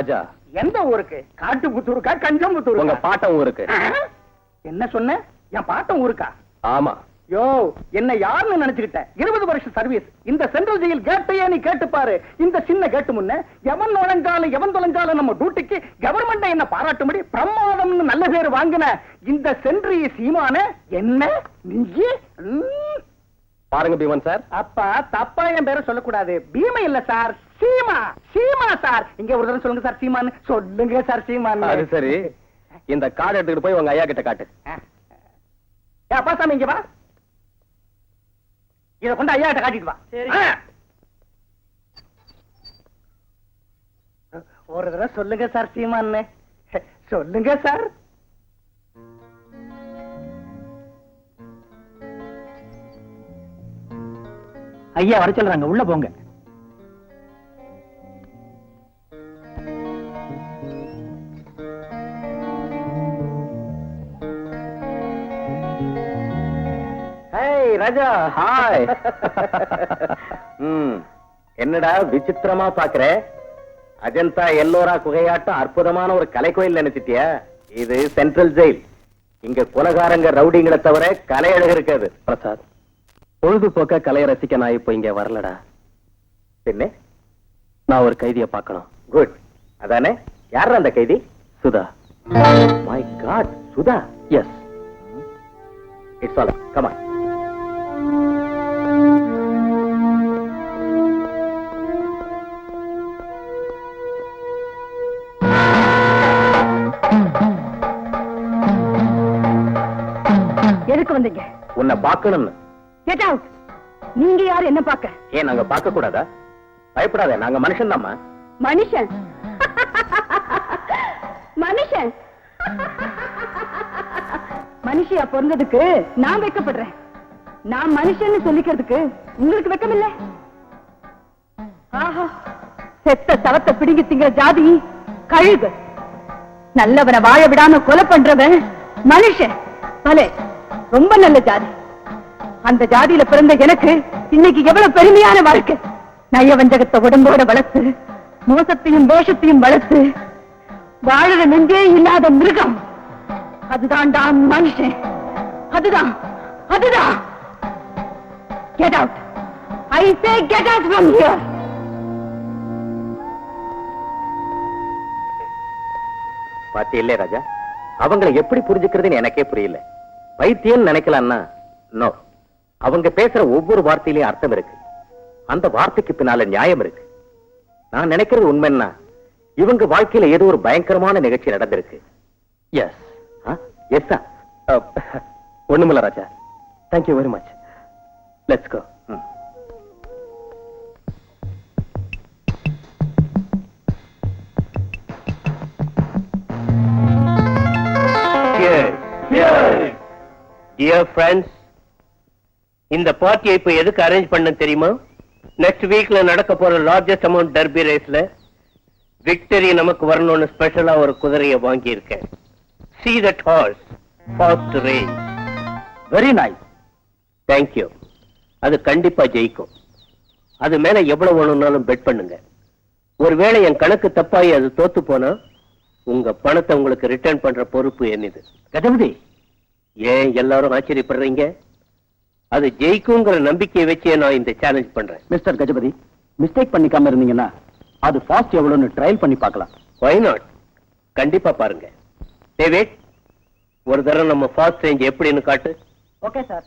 ராஜா. எந்த ஊருக்கு? காட்டுப்புத்தூருக்கா கஞ்சம்புத்தூர்? உங்க பாட்டம் ஊருக்கு. என்ன சொன்ன? என் பாட்டம் ஊருக்கா? ஆமா. யோ, என்ன யாருன்னு நினைச்சுக்கிட்ட? 20 வருஷம் சர்வீஸ். இந்த சென்ட்ரல் ஜெயில் கேட்டையே நீ கேட்டு பாரு. இந்த சின்ன கேட்டு முன்ன எவன் நுழைஞ்சாலும் எவன் தொலைஞ்சாலும் நம்ம டியூட்டிக்கு கவர்மெண்ட் என்ன பாராட்டும்படி பிரமாதம்னு நல்ல பேர் வாங்கின இந்த சென்ட்ரி சீமான என்ன நீ பாருங்க பீமன் சார். அப்பா தப்பா என் பேரை சொல்லக்கூடாது. பீமா இல்ல சார், சீமா. சீமா சார். இங்க ஒரு தடவை சொல்லுங்க சார், சீமான்னு சொல்லுங்க சார். சீமான்னு. அது சரி, இந்த கார்டு எடுத்துக்கிட்டு போய் உங்க ஐயா கிட்ட காட்டு. அப்பா சாமி இங்க வா. இத கொண்டு ஐயா கிட்ட காட்டிட்டு வா. ஒரு தடவை சொல்லுங்க சார், சீமான்னு சொல்லுங்க சார். ஐயா வர சொல்றாங்க, உள்ள போங்க. ராஜா, ஹாய். என்னடா விசித்திரமா பாக்குற? அஜந்தா எல்லோரா குகையாட்டம் அற்புதமான ஒரு கலை கோயில் நினைச்சிட்டியா? இது சென்ட்ரல் ஜெயில். இங்க குலகாரங்க ரவுடிங்களை தவிர கலை அழகு இருக்காது. பிரசாத், பொழுதுபோக்க கலையை ரசிக்க நான் இப்ப இங்க வரலடா. என்ன? நான் ஒரு கைதியை பார்க்கணும். குட். அதானே? யார் அந்த கைதி? Sudha. My god, Sudha. Yes. It's all. Come on. எதுக்கு வந்தீங்க? உன்னை பார்க்கணும்னு. Get out. நீங்க யார் என்ன பார்க்க? ஏன் நாங்க பார்க்க கூடாதா? பயப்படாத, நாங்க மனுஷன் தாமா. மனுஷன்? மனுஷன்? மனுஷியா பிறந்ததுக்கு நான் வெட்கப்படுறேன். நான் மனுஷன் சொல்லிக்கிறதுக்கு உங்களுக்கு வெட்கம் இல்ல? ஆஹா, செத்த சவத்தை பிடிங்கி திங்கிற ஜாதி கழுகு. நல்லவனை வாழ விடாம கொலை பண்றவன் மனுஷன். பலே, ரொம்ப நல்ல ஜாதி. அந்த ஜாதியில பிறந்த எனக்கு இன்னைக்கு எவ்வளவு பெருமையான வாழ்க்கை. நயவஞ்சகத்தை உடம்போட வளர்த்து, மோசத்தையும் தோஷத்தையும் வளர்த்து வாழற நெஞ்சே இல்லாத மிருகம். அதுதான்டா மனுஷன். அதுதான், அதுதான். Get out. I say get out from here. பாத்தி இல்ல ராஜா, அவங்களை எப்படி புரிஞ்சுக்கிறதுன்னு எனக்கே புரியல. வைத்தியம் நினைக்கலாம்னா நோ. அவங்க பேசுற ஒவ்வொரு வார்த்தையிலையும் அர்த்தம் இருக்கு. அந்த வார்த்தைக்கு பின்னால நியாயம் இருக்கு. நான் நினைக்கிறது உண்மைன்னா இவங்க வாழ்க்கையில ஏதோ ஒரு பயங்கரமான நிகழ்ச்சி நடந்திருக்கு. எஸ். எஸ். ஒண்ணுமில்ல Raja. Thank you very much. Let's go. Dear friends, இந்த பார்ட்டியை இப்ப எதுக்கு அரேஞ்ச் பண்ண தெரியுமா? நெக்ஸ்ட் வீக்ல நடக்க போற லார்ஜஸ்ட் அமௌண்ட் டர்பி ரேஸ்ல விக்டரி நமக்கு வரணும்னு ஸ்பெஷலா ஒரு குதிரையை வாங்கி இருக்கேன். See that horse, fast range. Very nice. Thank you. அது கண்டிப்பா ஜெயிக்கும். அது மேல எவ்வளவு வேணும்னாலும் பெட் பண்ணுங்க. ஒருவேளை என் கணக்கு தப்பாயி அது தோத்து போனா உங்க பணத்தை உங்களுக்கு ரிட்டர்ன் பண்ற பொறுப்பு என்னது. கஜபதி, ஏன் எல்லாரும் ஆச்சரியப்படுறீங்க? அது ஜெயிக்குங்கிற நம்பிக்கையை வச்சே நான் இந்த சேலஞ்ச் பண்றேன். மிஸ்டர் கஜபதி, மிஸ்டேக் பண்ணிக்காம இருந்தீங்கன்னா அது ஃபாஸ்ட் எவ்வளவுன்னு ட்ரையல் பண்ணி பார்க்கலாம். Why not? கண்டிப்பா பாருங்க. டேவிட், ஒரு தடவை நம்ம ஃபாஸ்ட் ரேஞ்ச் எப்படின்னு காட்டு. Okay sir.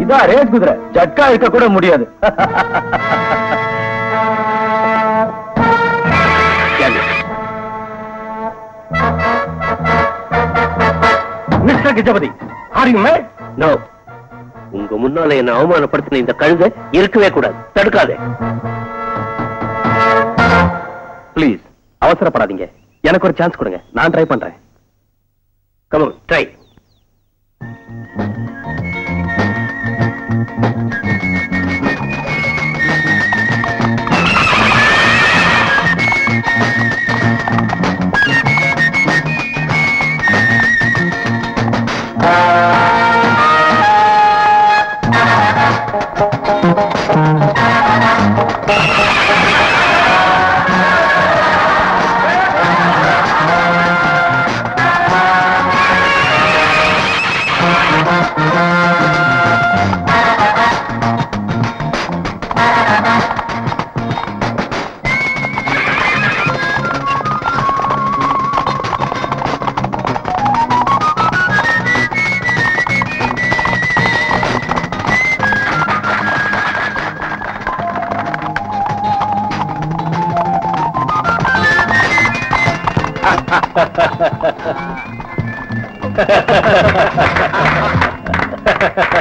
இதான் ரேஸ் குதிரை, ஜட்கா இருக்க கூட முடியாது. Mister Kijapathi, are you mad? No. உங்க முன்னால என்ன அவமானப்படுத்தின இந்த கழுதை இருக்கவே கூடாது. தடுக்காதே. ப்ளீஸ் அவசரப்படாதீங்க, எனக்கு ஒரு சான்ஸ் கொடுங்க, நான் ட்ரை பண்றேன். Come on, try.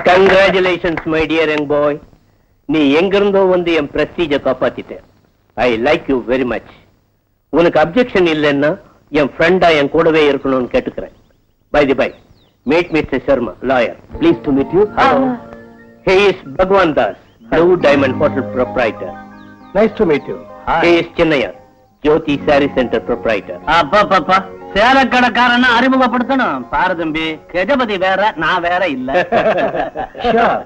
Congratulations my dear young boy. நீ எங்கிருந்தோ வந்து என் பிரஸ்டீஜ காப்பாத்திட்ட. I like you very much. உனக்கு அப்செக்ஷன் இல்லைன்னா என் ஃப்ரெண்டா என் கூடவே இருக்கணும்னு கேட்டுக்கிறேன். By the by, meet mister Sharma, lawyer. Pleased to meet you. He is Bhagwan Das, Blue Diamond Hotel proprietor. Nice to meet you. He is Chennaya, Jyoti Saree Center proprietor. அப்பா சேலக்கடைக்காரன அறிமுகப்படுத்தணும். பாரு தம்பி, கஜபதி வேற, நான் வேற இல்ல. Sure.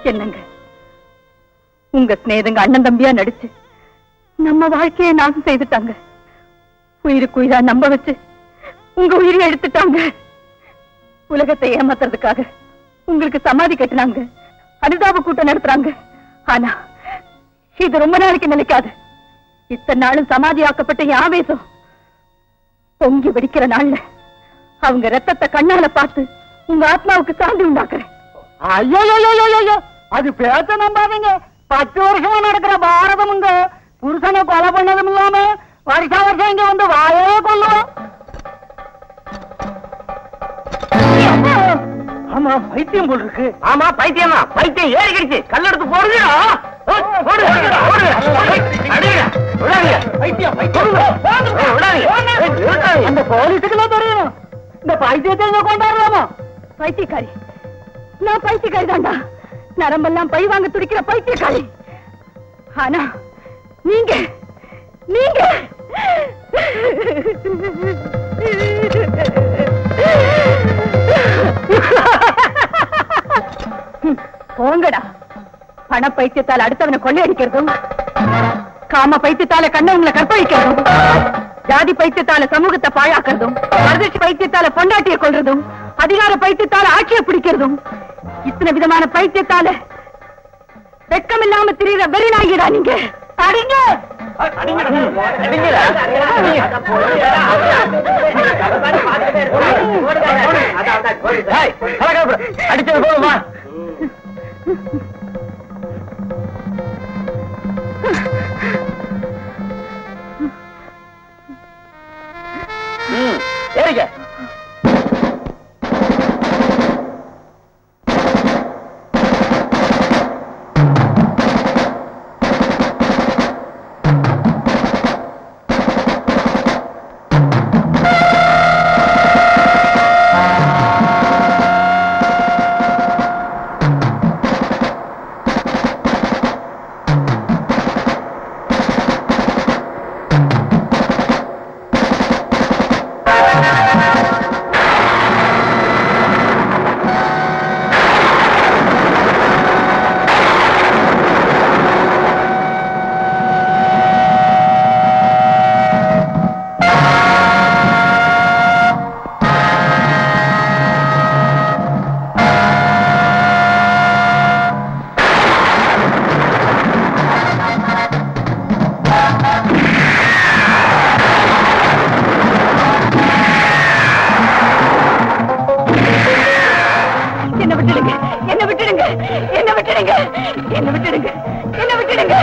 என்னங்க, உங்க சிநேகங்க அண்ணன் தம்பியா நடிச்சு நம்ம வாழ்க்கையை நாசம் செய்துட்டாங்க. உயிருக்கு உயிரா நம்ப வச்சு உங்க உயிரை எடுத்துட்டாங்க. உலகத்தை ஏமாத்துறதுக்காக உங்களுக்கு சமாதி கட்டினாங்க, அனுதாப கூட்டம் நடத்துறாங்க. ஆனா இது ரொம்ப நாளைக்கு நிலைக்காது. இத்தனை நாளும் சமாதியாக்கப்பட்ட என் ஆவேசம் பொங்கி வெடிக்கிற நாள்ல அவங்க ரத்தத்தை கண்ணால பார்த்து உங்க ஆத்மாவுக்கு சாந்தி உண்டாக்குறேன். ஐயோ, அது பேச்ச நம்பாதீங்க. 10 வருஷமா நடக்கிற பாரதமுங்க. புருஷனை கொலை பண்ணதும் இல்லாம வருஷம் இங்க வந்து வாயே கொள்ளுவோம். ஆமா, பைத்தியம் போல் இருக்கு. ஆமா, பைத்தியமா? பைத்தியம் ஏறிக்கிடுச்சு. கல்லெடுத்து போடுங்க. அந்த போலீஸுக்குலாம் தெரியும் இந்த பைத்தியத்தை கொண்டாடலாமா? பைத்தியக்காரி, நான் பைத்தியக்காரி தாண்டா. நரம்பெல்லாம் பழி வாங்க துடிக்கிற பைத்தியக்காரி. ஆனா நீங்க நீங்க போங்கடா. பண பைத்தியத்தால் அடுத்தவனை கொள்ளையடிக்கிறதும், காம பைத்தியத்தால கண்ணவங்களை கற்பழிக்கிறதும், ஜாதி பைத்தியத்தால சமூகத்தை பாழாக்குறதும், வரதட்சி பைத்தியத்தால பொண்டாட்டியை கொள்றதும், அதிகார பைத்தியத்தால ஆட்சியை பிடிக்கிறதும், இத்தனை விதமான பைத்தியத்தால வெக்கம் இல்லாம திரிகிற வெறி நாயிடா நீங்க. அடிங்க. அடிச்சது போதுமா? ஏறிக்க. விட்டுடுங்க, என்ன விட்டுடுங்க, என்ன விட்டுடுங்க.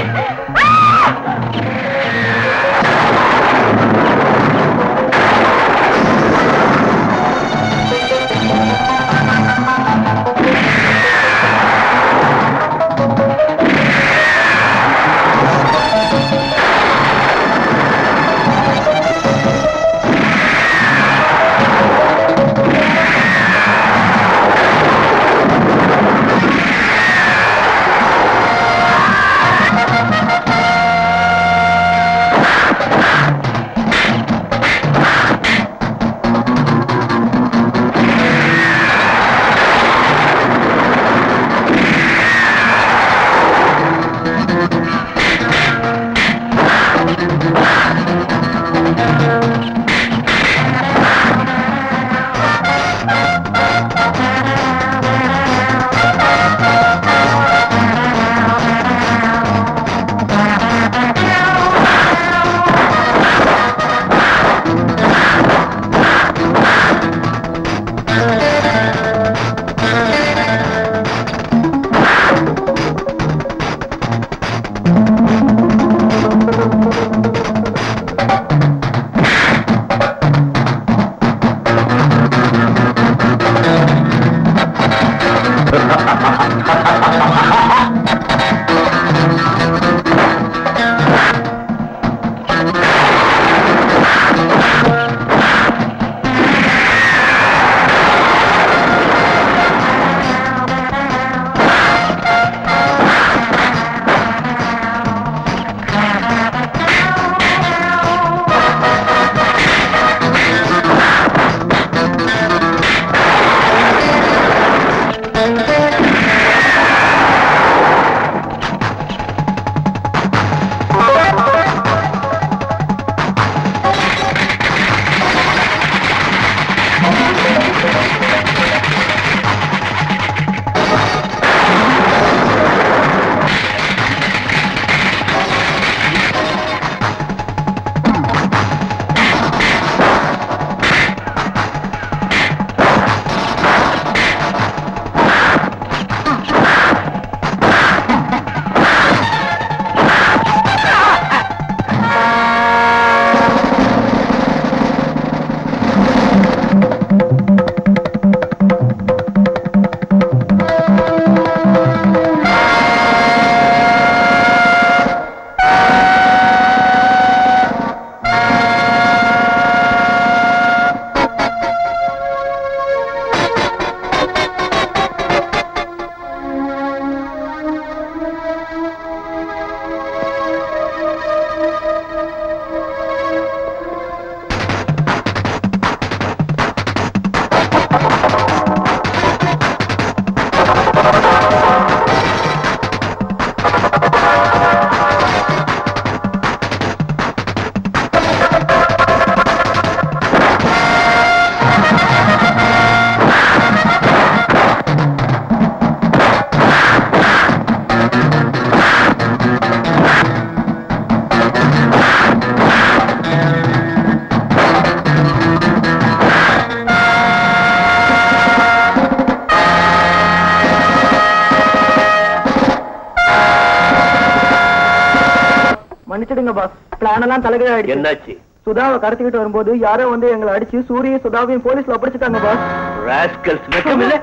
மன்னிச்சிடுங்க பாஸ், பிளான் எல்லாம் தலைகீழ ஆயிடுச்சு. என்னாச்சு? சுதாவை கடத்திக்கிட்டு வரும்போது யாரோ வந்து எங்களை அடிச்சு சூரிய சுதாவையும் போலீஸ்ல ஒப்படைச்சிட்டாங்க பாஸ். ராஸ்கல்ஸ், வெக்கம் இல்ல?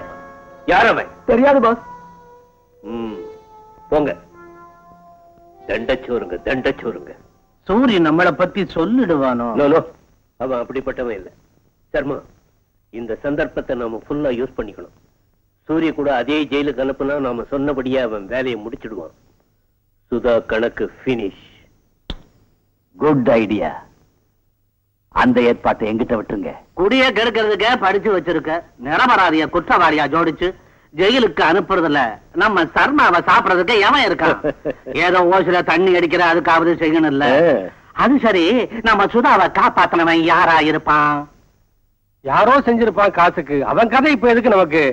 யார் அவன்? தெரியாது பாஸ். போங்க, தண்டச்சோருங்க, தண்டச்சோருங்க. சூரியன் நம்மளை பத்தி சொல்லிடுவானோ? நோ நோ, அவன் அப்படிப்பட்டவன் இல்ல. சர்மா, இந்த சந்தர்ப்பத்தை நாம ஃபுல்லா யூஸ் பண்ணிக்கணும். சூரிய கூட அதே ஜெயிலுக்கு அனுப்புனா நாம சொன்னபடியே அவன் வேலையை முடிச்சிடுவான். சுதா கணக்கு பினிஷ். Good idea. அந்த ஏற்பாட்டை எங்கிட்ட விட்டுருங்க. குடிய கெடுக்கிறதுக்க படிச்சு வச்சிருக்க நிரபராதிய குற்றவாளியா ஜோடிச்சு ஜெயிலுக்கு அனுப்புறதுல நம்ம சர்மாவை சாப்பிடறதுக்கு எவன் இருக்கான்? ஏதோ ஓசில தண்ணி அடிக்கிற அதுக்காவது செய்யணும் இல்ல. அது சரி, நம்ம சுதாவை காப்பாத்தினவன் யாரா இருப்பான்? யாரோ செஞ்சிருப்பான் காசுக்கு. அவன் கதை இப்ப எதுக்கு நமக்கு?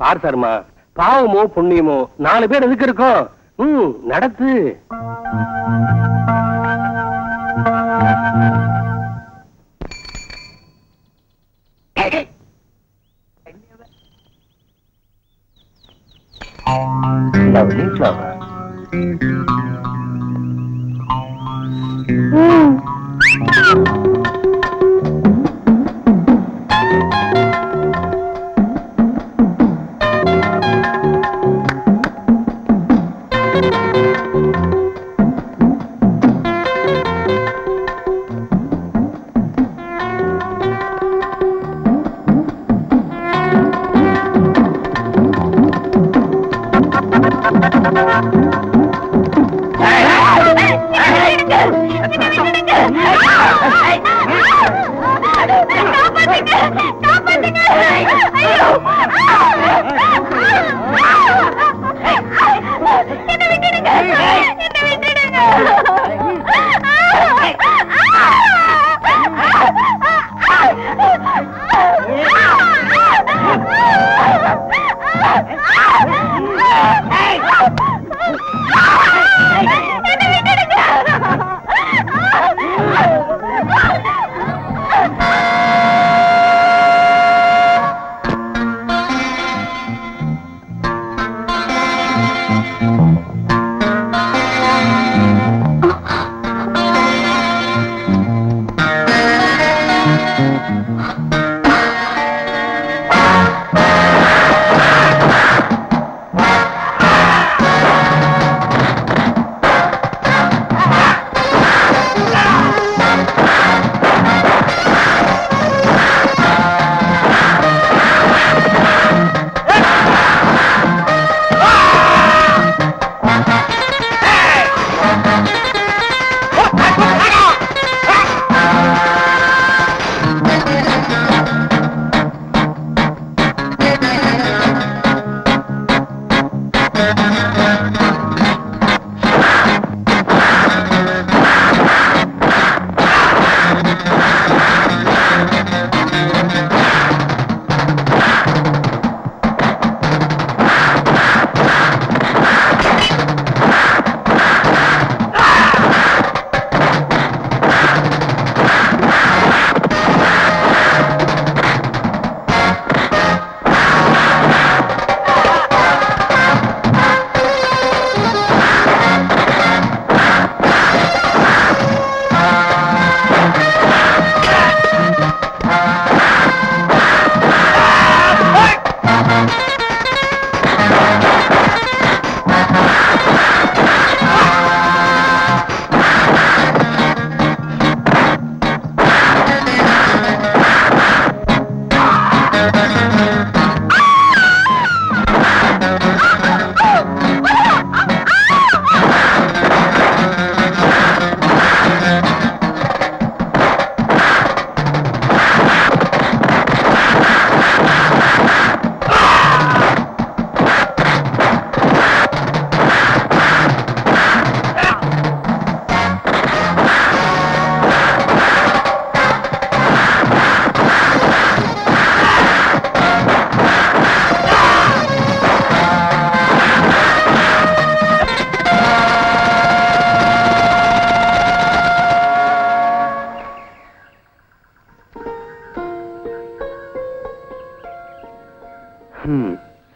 பார் சர்மா, பாவமோ புண்ணியமோ 4 பேர் எதுக்கு இருக்கோம்? நடத்து. Thank you. Lovely flower.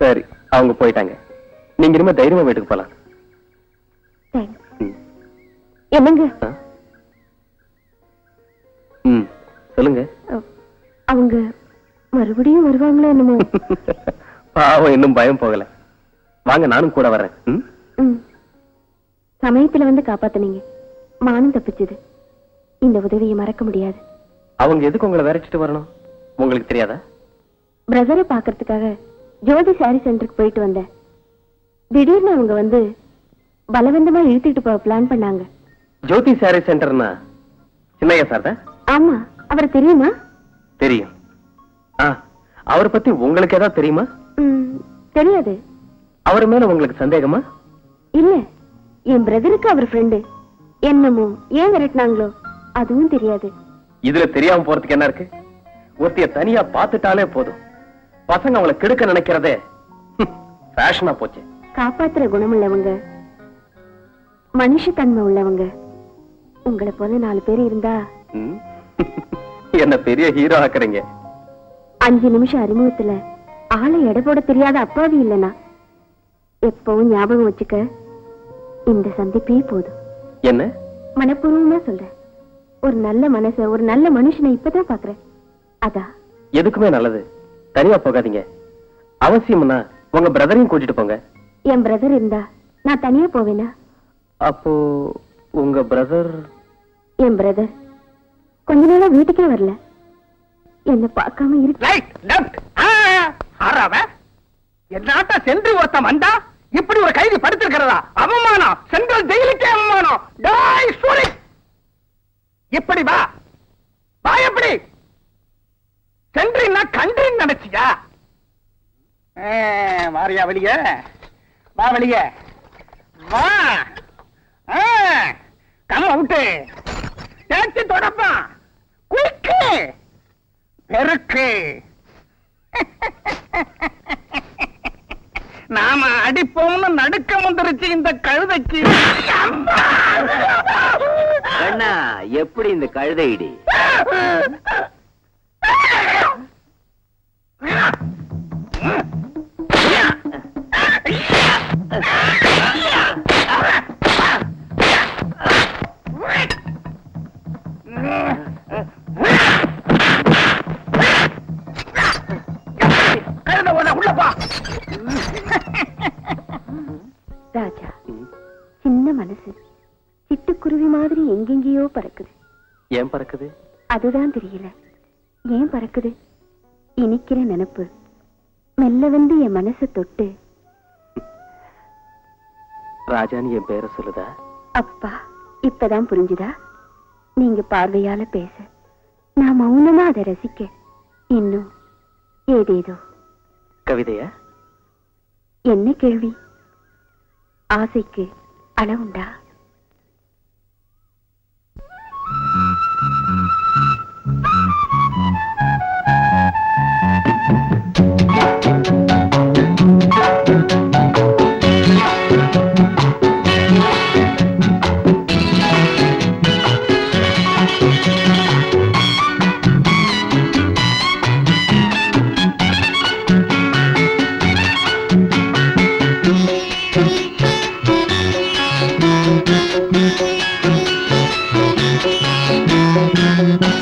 சரி, அவங்க போயிட்டாங்க. நீங்க இனிமே தைரியமா வீட்டுக்கு போலாம். என்னங்க? சொல்லுங்க. அவங்க மறுபடியும் வருவாங்களோ என்னமோ? பாவம், இன்னும் பயம் போகல. வாங்க, நானும் கூட வரேன். சமயத்துல வந்து காப்பாத்துனீங்க, மானம் தப்பிச்சது. இந்த உதவியை மறக்க முடியாது. அவங்க எதுக்கு உங்களை விரைச்சிட்டு வரணும், உங்களுக்கு தெரியாதா? பிரதரை பாக்குறதுக்காக ஜோதி சாரி சென்டருக்கு போயிட்டு வந்தேன். திடீர்னு அவங்க வந்து பலவந்தமா இழுத்துட்டு போக பிளான் பண்ணாங்க. ஜோதி சாரி சென்டர்னா சின்னையா சார் தான்? ஆமா. அவர் தெரியுமா? தெரியும். அவரை பத்தி உங்களுக்கு ஏதாவது தெரியுமா? தெரியாது. அவர் மேல உங்களுக்கு சந்தேகமா? இல்ல, என் பிரதருக்கு அவர் ஃப்ரெண்டு. என்னமோ ஏன் விரட்டினாங்களோ அதுவும் தெரியாது. இதுல தெரியாம போறதுக்கு என்ன இருக்கு? ஒருத்தைய தனியா பாத்துட்டாலே போதும். பசங்க அவளை கெடுக்க நினைக்கிறதே ஃபேஷனா போச்சு. காப்பாத்துற குணம் உள்ளவங்க, மனுஷத்தன்மை உள்ளவங்க உங்களை போல 4 பேர் இருந்தா என்ன பெரிய ஹீரோ ஆக்குறீங்க. 5 நிமிஷம் அறிமுகத்துல ஆளை எடை போட தெரியாத அப்பாவி இல்லனா எப்பவும் ஞாபகம் வச்சுக்க, இந்த சந்திப்பே போதும். என்ன? மனப்பூர்வமா சொல்றேன். ஒரு நல்ல மனச, ஒரு நல்ல மனுஷனை இப்பதான் பாக்குறேன். அதான். எதுக்குமே நல்லது. தனியா போகாதீங்க. அவசியம்னா உங்க பிரதரையும் கூட்டிட்டு போங்க. என் பிரதர் இருந்தா நான் தனியா போவேனா? அப்போ உங்க பிரதர்? என் பிரதர் கொஞ்ச நாளா வீட்டுக்கே வரல. என்ன பார்க்காம இருக்கு. Right left. என்னாட்ட சென்று ஒருத்தன் வந்தா இப்படி ஒரு கைதி படுத்திருக்கிறதா? அவமானம். சென்ட்ரல் ஜெயிலுக்கே அவமானம். டேய் சூரி, இப்படி வா வா. எப்படி சென்ட்ரின்னா கண்ட்ரின்னு நினைச்சியா? வாரியா வெளிய? வா வெளிய வா. Come out. தேய்ச்சி தொடப்பான். குயிக்கு பெருக்கு. நாம அடிப்போம்னு நடுக்கம் வந்துருச்சு இந்த கழுதைக்கு. அண்ணா, எப்படி இந்த கழுதை இடி? உள்ளப்பா. ராஜா, சின்ன மனசு சிட்டுக்குருவி மாதிரி எங்கெங்கேயோ பறக்குது. ஏன் பறக்குது? அதுதான் தெரியல. ஏன் பறக்குது? இனிக்கிற நினைப்பு மெல்ல வந்து என் மனசை தொட்டு. ராஜான்னு என் பேரை சொல்லுதா? அப்பா, இப்பதான் புரிஞ்சுதா? நீங்க பார்வையால பேச, நான் மௌனமா அதை ரசிக்க, இன்னும் ஏதேதோ. கவிதையா? என்ன கேள்வி? ஆசைக்கு அளவுண்டா?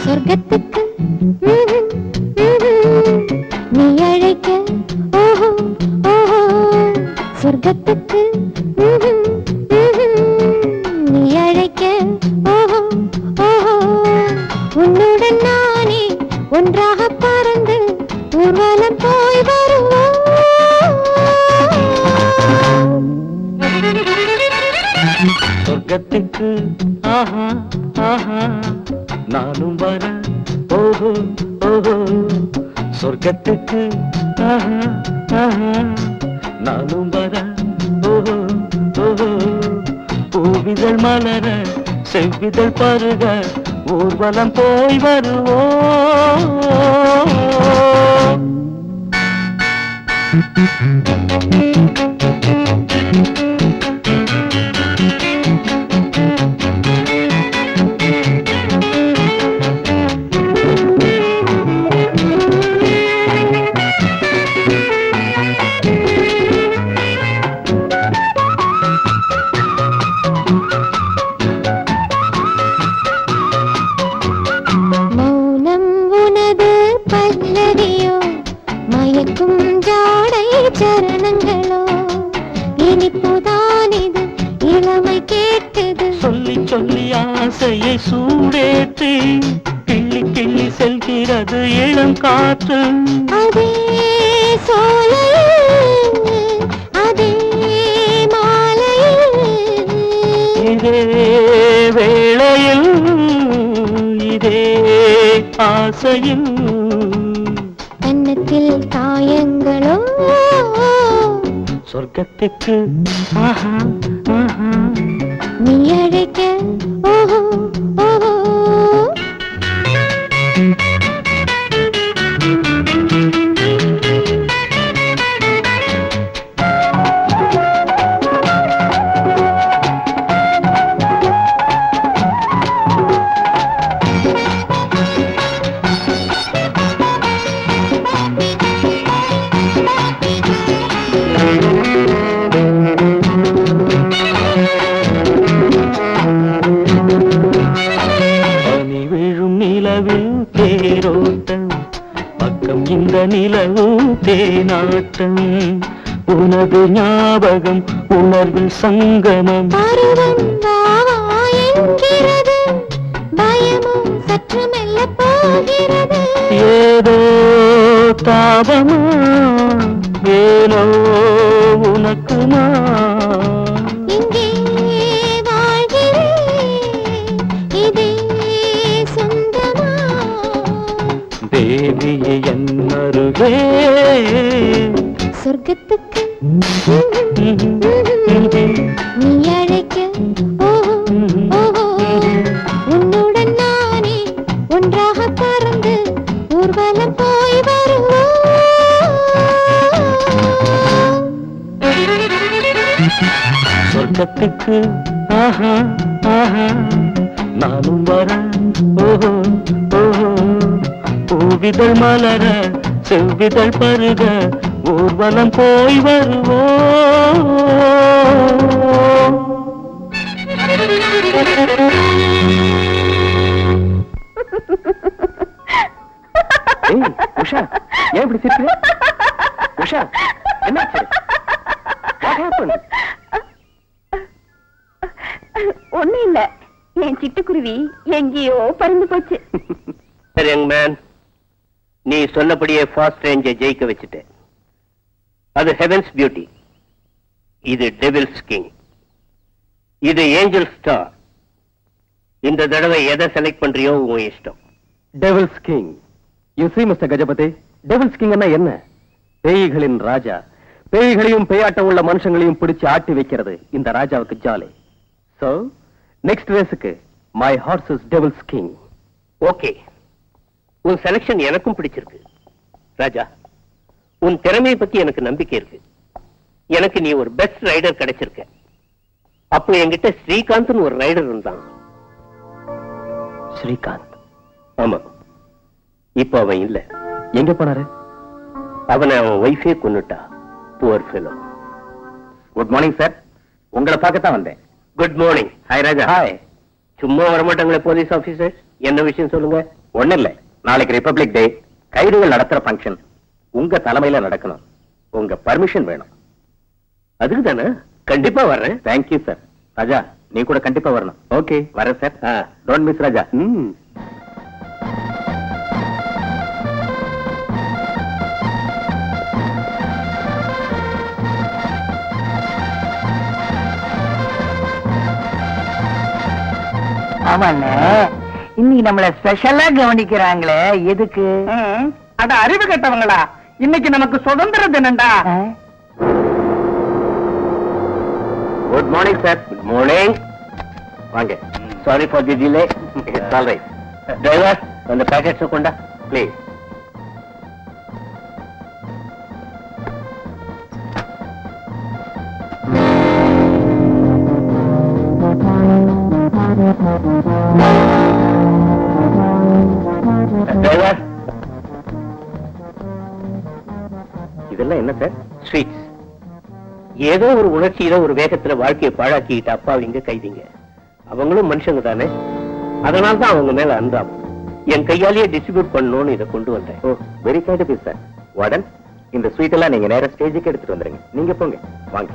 சொர்க்கத்துக்கு நீ அழைக்க, ஓஹோ ஓஹோ, சொர்க்கத்துக்கு நீ அழைக்க, ஓஹோ ஓஹோ, உன்னுடன் நானே ஒன்றாக பறந்து ஊர்வலம் போய் வருவோம். சொர்க்கத்துக்கு ஆஹா ஆஹா நானும் வர, ஓஹோ ஓஹோ, சொர்க்கத்துக்கு ஆஹா ஆஹா நானும் வர, ஓஹோ ஓஹோ, பூவிதழ் மலர செவ்விதழ் பருக ஊர்வலம் போய் வருவோம். மௌனம் உனது பல்லவியோ, மயக்கும் ஜாடை சரணங்களோ, இனிப்புதான் இது இளமை கேட்குது. சொல்லி சொல்லி ஆசையை சூடேற்றி கிள்ளி கிள்ளி செல்கிறது இளம் காற்று. அதே சோலையில், அதே மாலையில், இதே வேளையில் இதே ஆசையில் கன்னத்தில் காயங்களோ, சொர்க்கத்துக்கு ஆஹா ஆஹா நீ அழைக்க, ஓஹோ ஓஹோ. தேனாட்டம் உனது ஞாபகம் உணர்வில் சங்கமம் பருவம் என்கிறது பயமும் சற்று மெல்ல போகிறது ஏதோ தாபமா ஏனோ உனக்குமா இங்கே வாழ்கிறேன் இதே சொந்தமா தேவியே என் அருகே சொர்க்கத்துக்கு நீ அழைக்க ஓஹோ ஓஹோ உன்னுடன் நானே ஒன்றாக பறந்து ஊர்வலம் போய் வருவோம் சொர்க்கத்துக்கு ஆஹா ஆஹா நானும் வரேன் ஓஹோ ஓஹோ பூவிதழ் மலர செவ்விதழ் பருக ஊர்வலம் போய் வருவோம் உஷா ஏன் இப்படி சிரிக்கிற? உஷா என்னாச்சு? What happened? ஒண்ணு இல்ல என் சிட்டுக்குருவி எங்கேயோ பறந்து போச்சு யங் மேன், நீ சொன்னபடியே ஃபாஸ்ட் ரேஞ்சை ஜெயிக்க வச்சுட்டேன். அது ஹெவன்ஸ் பியூட்டி, இது டெவில்ஸ் கிங், இது ஏஞ்சல் ஸ்டார். இந்த தடவை எதை செலக்ட் பண்றியோ உன் இஷ்டம். Devil's king. You see mister Gajapati, devil's king என்ன? பேய்களின் ராஜா. பேய்களையும் பேயாட்டம் உள்ள மனுஷங்களையும் பிடிச்சு ஆட்டி வைக்கிறது இந்த ராஜாவுக்கு ஜாலி. சோ நெக்ஸ்ட் ரேஸுக்கு my horse is devil's king. Okay, உன் செலக்ஷன் எனக்கும் பிடிச்சிருக்கு. ராஜா, உன் திறமையை பத்தி எனக்கு நம்பிக்கை இருக்கு. எனக்கு நீ ஒரு பெஸ்ட் ரைடர் கிடைச்சிருக்க. அப்போ என்கிட்ட ஸ்ரீகாந்த்னு ஒரு ரைடர் இருந்தான். ஸ்ரீகாந்த்? ஆமா, இப்போ அவன் இல்ல. எங்க போனாரு? அவனை அவன் ஒய்ஃபே கொன்னுட்டா. Poor fellow. Good morning sir, உங்களை பார்க்கத்தான் வந்தேன். Good morning. Hi Raja. Hi. சும்மா வரமாட்டாங்களே போலீஸ் ஆபீசர், என்ன விஷயம் சொல்லுங்க. ஒண்ணு இல்ல, நாளைக்கு ரிபப்ளிக் டே, கைதுகள் நடத்துற ஃபங்க்ஷன் உங்க தலைமையில நடக்கணும். உங்க பர்மிஷன் வேணும். அதுக்கு தானே, கண்டிப்பா வர்றேன். Thank you sir. ராஜா, நீ கூட கண்டிப்பா வரணும். ஓகே, வரேன் சார். டோன்ட் மிஸ் ராஜா. ஆமாண்ணே, இன்னைக்கு நம்மள ஸ்பெஷலா கவனிக்கிறாங்களே, எதுக்கு? அட அறிவு கட்டவங்களா, இன்னைக்கு நமக்கு சுதந்திர தினம்டா. Good morning sir. Good morning. வாங்க. Sorry for the delay. It's all right. Driver, அந்த பேக்கெட்ஸ் கொண்டா ப்ளீஸ். டிரைவர், இதெல்லாம் என்ன சார்? ஸ்வீட்ஸ். ஏதோ ஒரு உணர்ச்சியில ஒரு வேகத்துல வாழ்க்கையை பாழாக்கிட்ட அப்பாவிங்க கைதிங்க. அவங்களும் மனுஷங்க தானே, அதனால தான் அவங்க மேல அன்பாகும். என் கையாலேயே டிஸ்ட்ரிபியூட் பண்ணணும்னு இதை கொண்டு வந்தேன். Oh, very kind of you sir. Warden, இந்த ஸ்வீட் எல்லாம் நீங்க நேரா ஸ்டேஜுக்கு எடுத்துட்டு வந்துருங்க. நீங்க போங்க, வாங்க.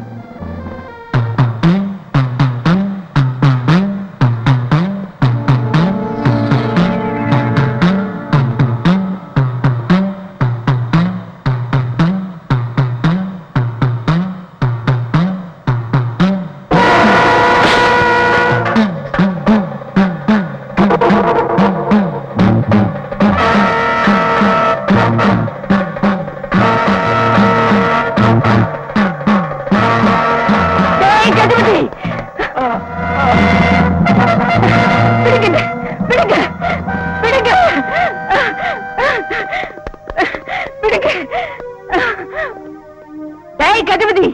கஜபதி,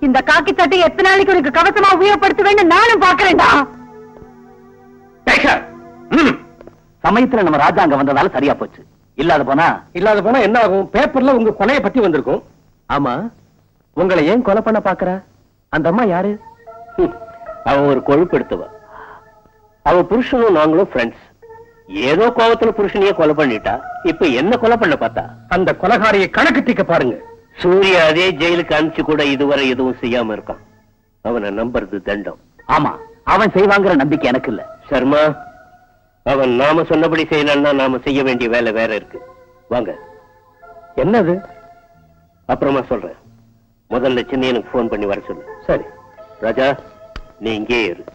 இந்த காக்கி சட்டை எத்தனை நாளைக்கு உனக்கு கவசமா உபயோகப்படுத்துவேன்னு நானும் பாக்குறேன்டா. சமயத்துல நம்ம ராஜா அங்க வந்ததால சரியா போச்சு. இல்லாத போனா என்ன ஆகும்? பேப்பர்ல உங்க கொலையை பத்தி வந்திருக்கும். ஆமா, உங்களை ஏன் கொலை பண்ண பாக்குற? அந்த அம்மா யாரு? அவன் ஒரு கொழுப்பு எடுத்தவ. அவ புருஷனும் நாங்களும் ஃப்ரெண்ட்ஸ். ஏதோ கோவத்துல புருஷனையே கொலை பண்ணிட்டா இப்ப என்ன கொலை பண்ண பார்த்தா? அந்த கொலைகாரியை கணக்கு தீக்க பாருங்க. சூர்யா அதே ஜெயிலுக்கு அனுப்பிச்சு கூட இதுவரை எதுவும் செய்யாம இருக்கான். அவனை நம்புறது தண்டம். ஆமா, அவன் செய்வாங்கிற நம்பிக்கை எனக்கு இல்ல. சர்மா, அவன் நாம சொன்னபடி செய்யலன்னா நாம செய்ய வேண்டிய வேலை வேற இருக்கு. வாங்க. என்னது? அப்புறமா சொல்றேன். முதல்ல சின்னையனுக்கு போன் பண்ணி வர சொல்லு. சரி ராஜா, நீ இங்கே இரு.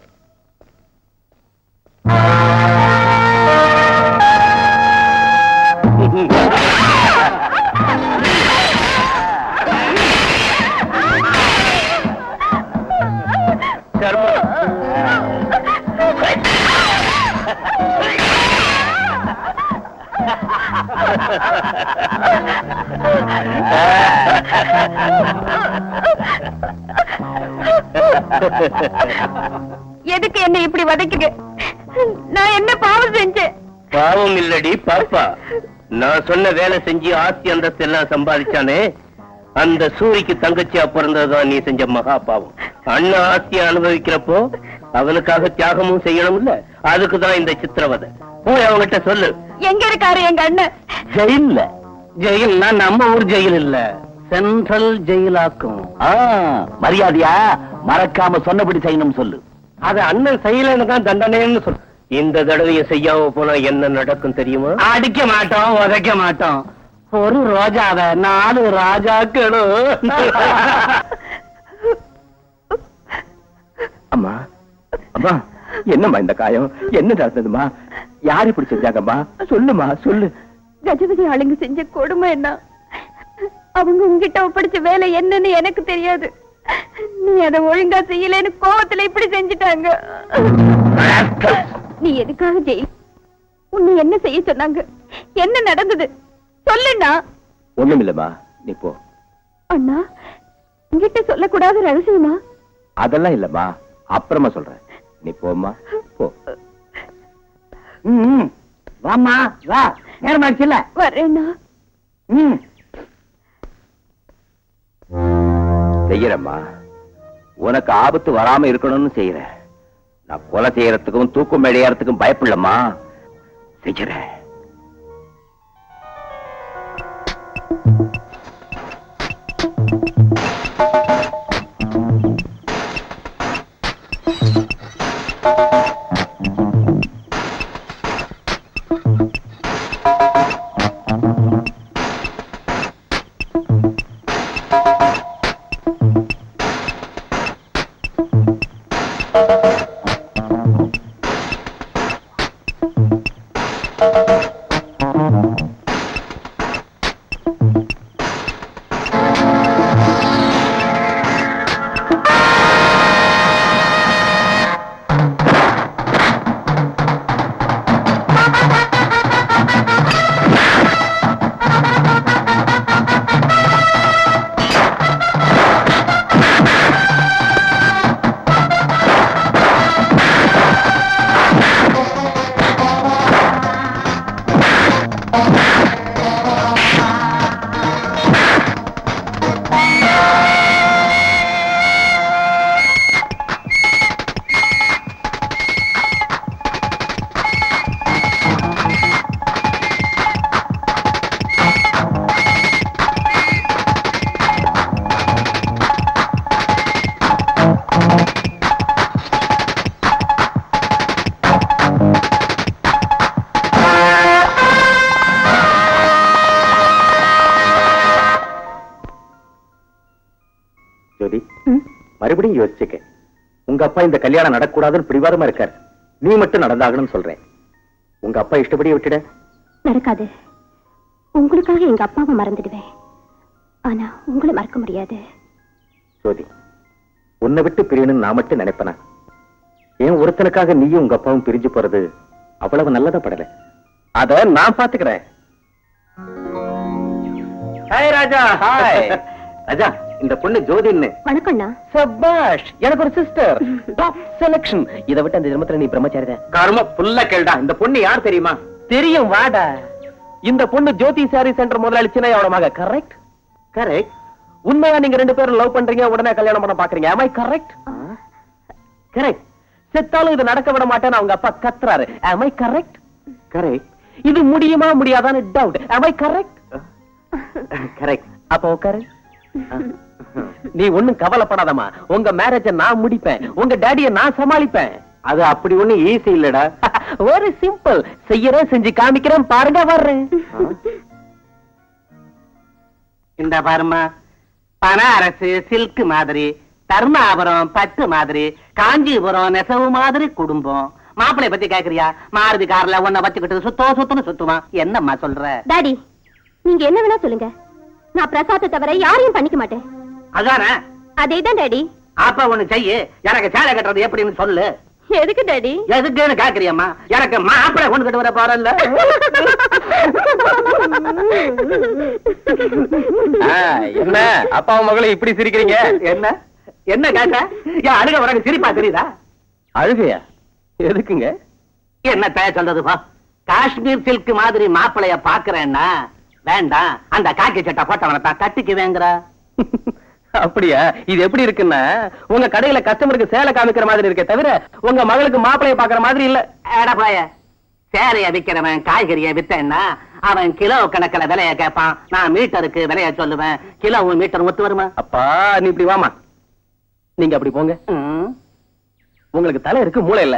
சர்மா, எதுக்கு என்ன இப்படி வதைக்குங்க? நான் என்ன பாவம் செஞ்சேன்? பாவம் இல்லடி பாப்பா. நான் சொன்ன வேலை செஞ்சு ஆஸ்தி அந்தஸ்து எல்லாம் சம்பாதிச்சானே, அந்த சூரிக்கு தங்கச்சியா பிறந்ததுதான் நீ செஞ்ச மகா பாவம். அண்ணன் ஆஸ்தியை அனுபவிக்கிறப்போ அவனுக்காக தியாகமும் செய்யணும் இல்ல, அதுக்குதான் இந்த சித்திரவதை. போய் அவங்கிட்ட சொல்லு. எங்க இருக்காரு எங்க அண்ணன்? ஜெயில்ல. ஜெயில்னா நம்ம ஊர் ஜெயில் இல்ல, சென்ட்ரல் ஜெயிலாக்கும். மரியாதையா மறக்காம சொன்னபடி செய்யணும் சொல்லு. அது அண்ணன் செய்யலன்னு தான் தண்டனைன்னு சொல்லு. இந்த தடவையை செய்யாம போனா என்ன நடக்கும் தெரியுமா? அடிக்க மாட்டோம், உதைக்க மாட்டோம். ஒரு ரோஜாவை 4 ராஜாக்களும். அம்மா, அம்மா, என்னம்மா இந்த காயம்? என்ன நடந்ததுமா? யாரு இப்படி செஞ்சாங்கம்மா? சொல்லுமா, சொல்லு. கஜபதி ஆளுங்க செஞ்ச கொடுமை என்ன? அவங்க உங்ககிட்ட ஒப்படைச்ச வேலை என்னன்னு எனக்கு தெரியாது. நீ அதை ஒழுங்கா செய்யலன்னு கோவத்துல இப்படி செஞ்சுட்டாங்க. நீ எதுக்காக ஜெயில்? உன்னை என்ன செய்ய சொன்னாங்க? என்ன நடந்தது சொல்லுண்ணா. ஒண்ணுமில்லம்மா, நீ போ. அண்ணா, உங்ககிட்ட சொல்லக்கூடாத ரகசியமா? அதெல்லாம் இல்லம்மா, அப்புறமா சொல்றேன். நீ போம்மா, போ. வாமா, வா, நேரமாச்சு இல்ல. வரேண்ணா. செய்யறம்மா, உனக்கு ஆபத்து வராம இருக்கணும்னு செய்யறேன். நான் கொலை செய்யறதுக்கும் தூக்கம் மேடையறதுக்கும் பயப்படலம்மா, செய்யறேன். ஜோதி, மறுபடியும் யோசிச்சுக்க. உங்க அப்பா இந்த கல்யாணம் நடக்கூடாதுன்னு பிடிவாதமா இருக்காரு. நீ மட்டும் நடந்தாகணும்னு சொல்றேன். உங்க அப்பா இஷ்டப்படியே விட்டுட. நடக்காது. உங்களுக்காக எங்க அப்பாவை மறந்துடுவேன், ஆனா உங்களை மறக்க முடியாது. ஜோதி, உன்னை விட்டு பிரியணும்னு நான் மட்டும் நினைப்பேனா? ஏன் ஒருத்தனுக்காக நீயும் உங்க அப்பாவும் பிரிஞ்சு போறது அவ்வளவு நல்லதா படல. அத நான் பாத்துக்கிறேன். ஹாய் ராஜா. ஹாய் ராஜா, இந்த பொண்ணு ஜோதின்னு. வணக்கம்ண்ணா. சபாஷ், எனக்கு ஒரு சிஸ்டர். Top selection. இத விட்டு அந்த ஜென்மத்துல நீ பிரம்மச்சாரி கர்ம புல்ல கேள்டா. இந்த பொண்ணு யார் தெரியுமா? தெரியும், வாடா. இந்த பொண்ணு ஜோதி சாரி சென்டர் முதலாளி சின்னையோட மக. கரெக்ட்? கரெக்ட். உண்மையா நீங்க 2 பேரும் லவ் பண்றீங்க, உடனே கல்யாணம் பண்ண பாக்குறீங்க. am I correct? கரெக்ட். செத்தாலும் இது நடக்க விட மாட்டேன்னு அவங்க அப்பா கத்துறாரு. am I correct? கரெக்ட். இது முடியுமா முடியாதான்னு doubt. am I correct? Correct. அப்ப உட்காரு. நீ ஒண்ணும் கவலைப்படாதம்மா, உங்க மேரேஜ நான் முடிப்பேன், உங்க டாடிய நான் சமாளிப்பேன். அது அப்படி ஒண்ணு ஈஸி இல்லடா. ஒரு சிம்பிள், செய்யறேன் செஞ்சு காமிக்கிறேன், பாருங்க வர்றேன். இந்த பாருமா, பனாரசு சில்க் மாதிரி, தர்மாபுரம் பட்டு மாதிரி, காஞ்சிபுரம் நெசவு மாதிரி குடும்பம். மாப்பிளை பத்தி கேக்குறியா? மாருதி கார்ல உன்னை வச்சுக்கிட்டு சுத்துன்னு சுத்துமா? என்னம்மா சொல்ற? டாடி, நீங்க என்ன வேணா சொல்லுங்க, நான் பிரசாத்தை தவிர யாரையும் பண்ணிக்க மாட்டேன். அதானே? அதேதான் டாடி. அப்ப ஒண்ணு செய்யு, எனக்கு சேலை கட்டுறது எப்படின்னு சொல்லு. எதுக்கு டாடி? எதுக்குன்னு கேக்குறியம்மா? எனக்கு மாப்பிளை கொண்டு கிட்டு வர போறல்ல. என்ன அப்பா மகளும் இப்படி சிரிக்கிறீங்க? என்ன என்ன கேட்ட? என் அழுக உனக்கு சிரிப்பா தெரியுதா? அழுகையா? எதுக்குங்க? என்ன தய சொல்றதுப்பா? காஷ்மீர் சில்க் மாதிரி மாப்பிளைய பாக்குறேன்னா வேண்டாம், அந்த காக்கி சட்டை போட்டவனை தான் கட்டிக்குவேங்கிற. அப்படியா? இது எப்படி இருக்குன்னா, உங்க கடையில கஸ்டமருக்கு சேலை காமிக்கிற மாதிரி இருக்கே தவிர உங்க மகளுக்கு மாப்பிளைய பாக்குற மாதிரி இல்ல. ஏடப்பாய, சேலைய விக்கிறவன் காய்கறிய வித்தேன்னா அவன் கிலோ கணக்கில் விலைய கேட்பான், நான் மீட்டருக்கு விலைய சொல்லுவேன். கிலோ மீட்டர் ஒத்து வருமா? அப்பா நீ இப்படி வாமா, நீங்க அப்படி போங்க. உங்களுக்கு தலை இருக்கு, மூளை இல்ல.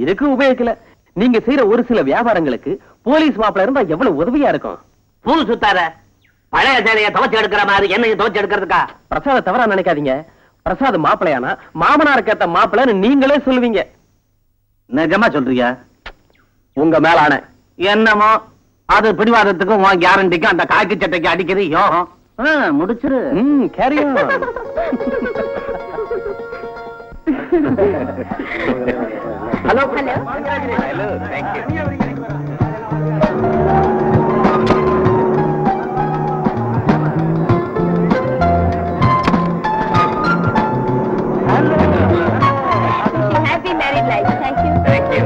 இதுக்கு உபயோகிக்கல. நீங்க செய்யற ஒரு சில வியாபாரங்களுக்கு போலீஸ் மாப்பிள இருந்தா எவ்வளவு உதவியா இருக்கும். பூ சுத்தாத, பழைய சேலையை துவச்சு எடுக்கிற மாதிரி என்னையும் துவச்சு எடுக்கிறதுக்கா? பிரசாத தவறா நினைக்காதீங்க. பிரசாத் மாப்பிளையானா மாமனாருக்கு ஏத்த மாப்பிளைன்னு நீங்களே சொல்லுவீங்க. நிஜமா சொல்றியா? உங்க மேலான என்னமோ அது பிடிவாதத்துக்கும் உன் கேரண்டிக்கும் அந்த காக்கி சட்டைக்கு அடிக்கிறது யோகம். முடிச்சிரு. Carry on. Hello. Hello, thank you. Happy married life. Thank you. Thank you.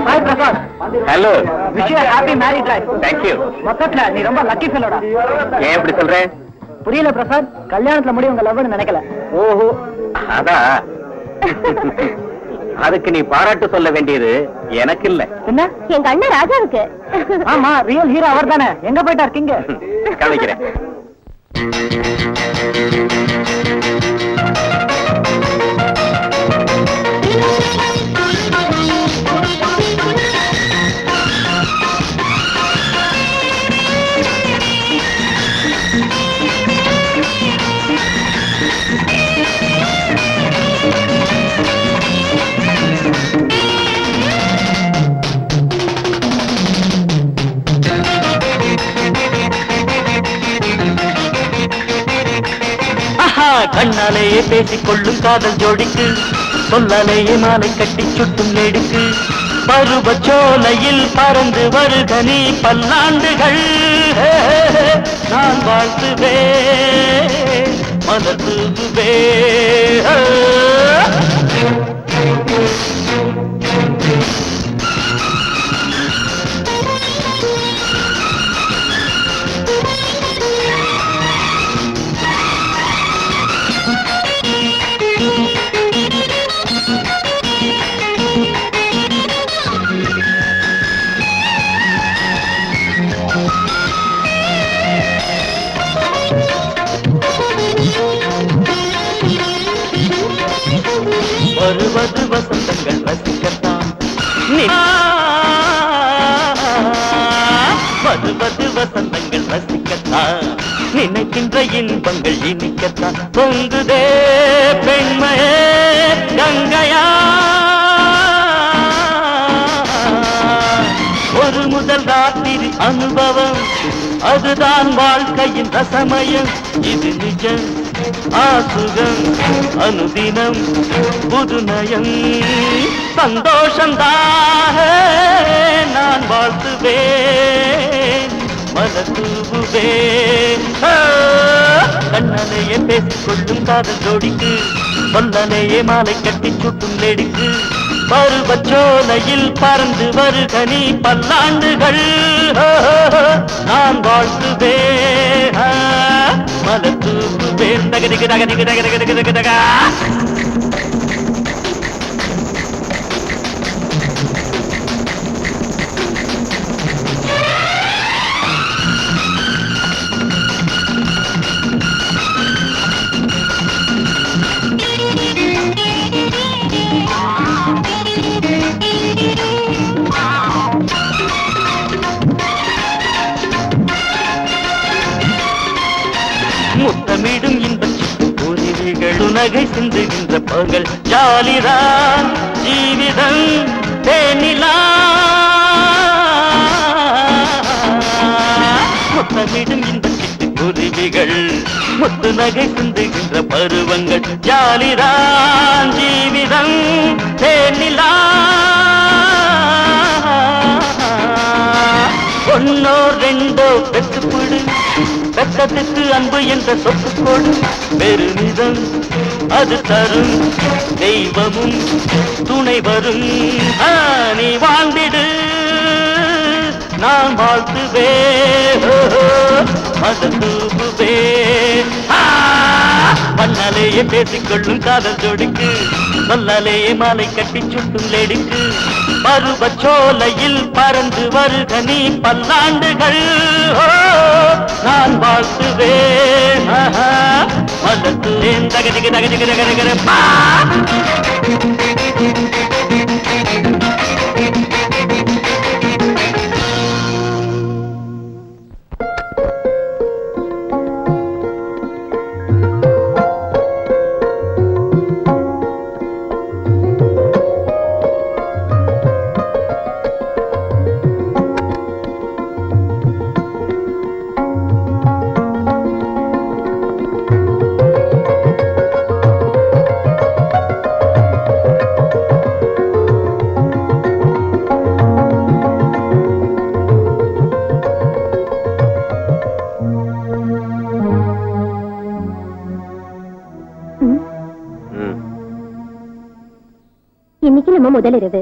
Hi Prasad. Hello. Happy married life. Thank you. மொத்தத்துல நீ ரொம்ப லக்கி ஃபெல்லோடா. ஏன் இப்படி சொல்றேன்? புரியல பிரசாத், கல்யாணத்துல முடியும் உங்க லவ்னு நினைக்கல. ஓஹோ, அதான். அதுக்கு நீ பாராட்டு சொல்ல வேண்டியது எனக்கு இல்ல. என்ன? எங்க அண்ணன் ராஜாவுக்கு. ஆமா, ரியல் ஹீரோ அவர் தானே. எங்க போயிட்டா இருக்கீங்க? கவனிக்கிறேன். கண்ணாலேயே பேசிக்கொள்ளும் காதல் ஜோடிக்கு சொல்லாலேயே மாலை கட்டி சுட்டும் நெடுக்கு பருவச்சோலையில் பறந்து வருக நீ பல்லாண்டுகள். நான் வாழ்த்துவே மலர் தூவுவே. வருவது வசந்தங்கள் ரசிக்கத்தான், வருவது வசந்தங்கள் ரசிக்கத்தான், நினைக்கின்ற இன்பங்கள் இனிக்கத்தான். பொங்குதே பெண்மையே கங்கையா, ஒரு முதல் ராத்திரி அனுபவம், அதுதான் வாழ்க்கையின் ரசமயம். இது நிஜம் ஆசுகம் அனுதினம் புதுநயம் சந்தோஷந்தாக நான் வாழ்த்துவேன் மலர் தூவுவேன். கண்ணனையே பேசிக்கொள்ளும் காதல் ஜோடிக்கு சொல்லனையே மாலை கட்டி சுட்டும் நெடுக்கு பருவச்சோலையில் பறந்து வருக நீ பல்லாண்டுகள் நான் வாழ்த்துவேன் மலர் தூக்குவேன் தகதிக்கு தகதிக்கு தகதிக்கு தகதிக்கு தகா முத்தமிடும் இன்பச்சிட்டு உரிமைகள் உனகை சிந்துகின்ற பகல் ஜாலிதான் ஜீவிதம் தேனிலா முத்தமிடும் இன்பச்சிட்டு உரிமைகள் முத்து நகை சிந்துகின்ற பருவங்கள் ஜாலிதான் ஜீவிதம் தேனிலா ஒன்னோ ரெண்டோ பெற்றுப்படு பெற்றத்துக்கு அன்பு என்ற சொத்துக்கோடு பெருமிதம் அது தரும் தெய்வமும் துணை வரும் நீ வாழ்ந்திடு நான் வாழ்த்துவே மதம் தூக்குவே மண்ணாலேயே பேசிக்கொள்ளும் காதல் ஜோடிக்கு சொல்லாலேயே மாலை கட்டி சுட்டும் லேடிக்கு பருவச்சோலையில் பறந்து வருக நீ பல்லாண்டுகள் நான் வாழ்த்துவேன் மலத்துவேன் தகதிக்கு தகதிக்கு தகதிக்கிறப்பா இன்னைக்கு நம்ம முதல் இரவு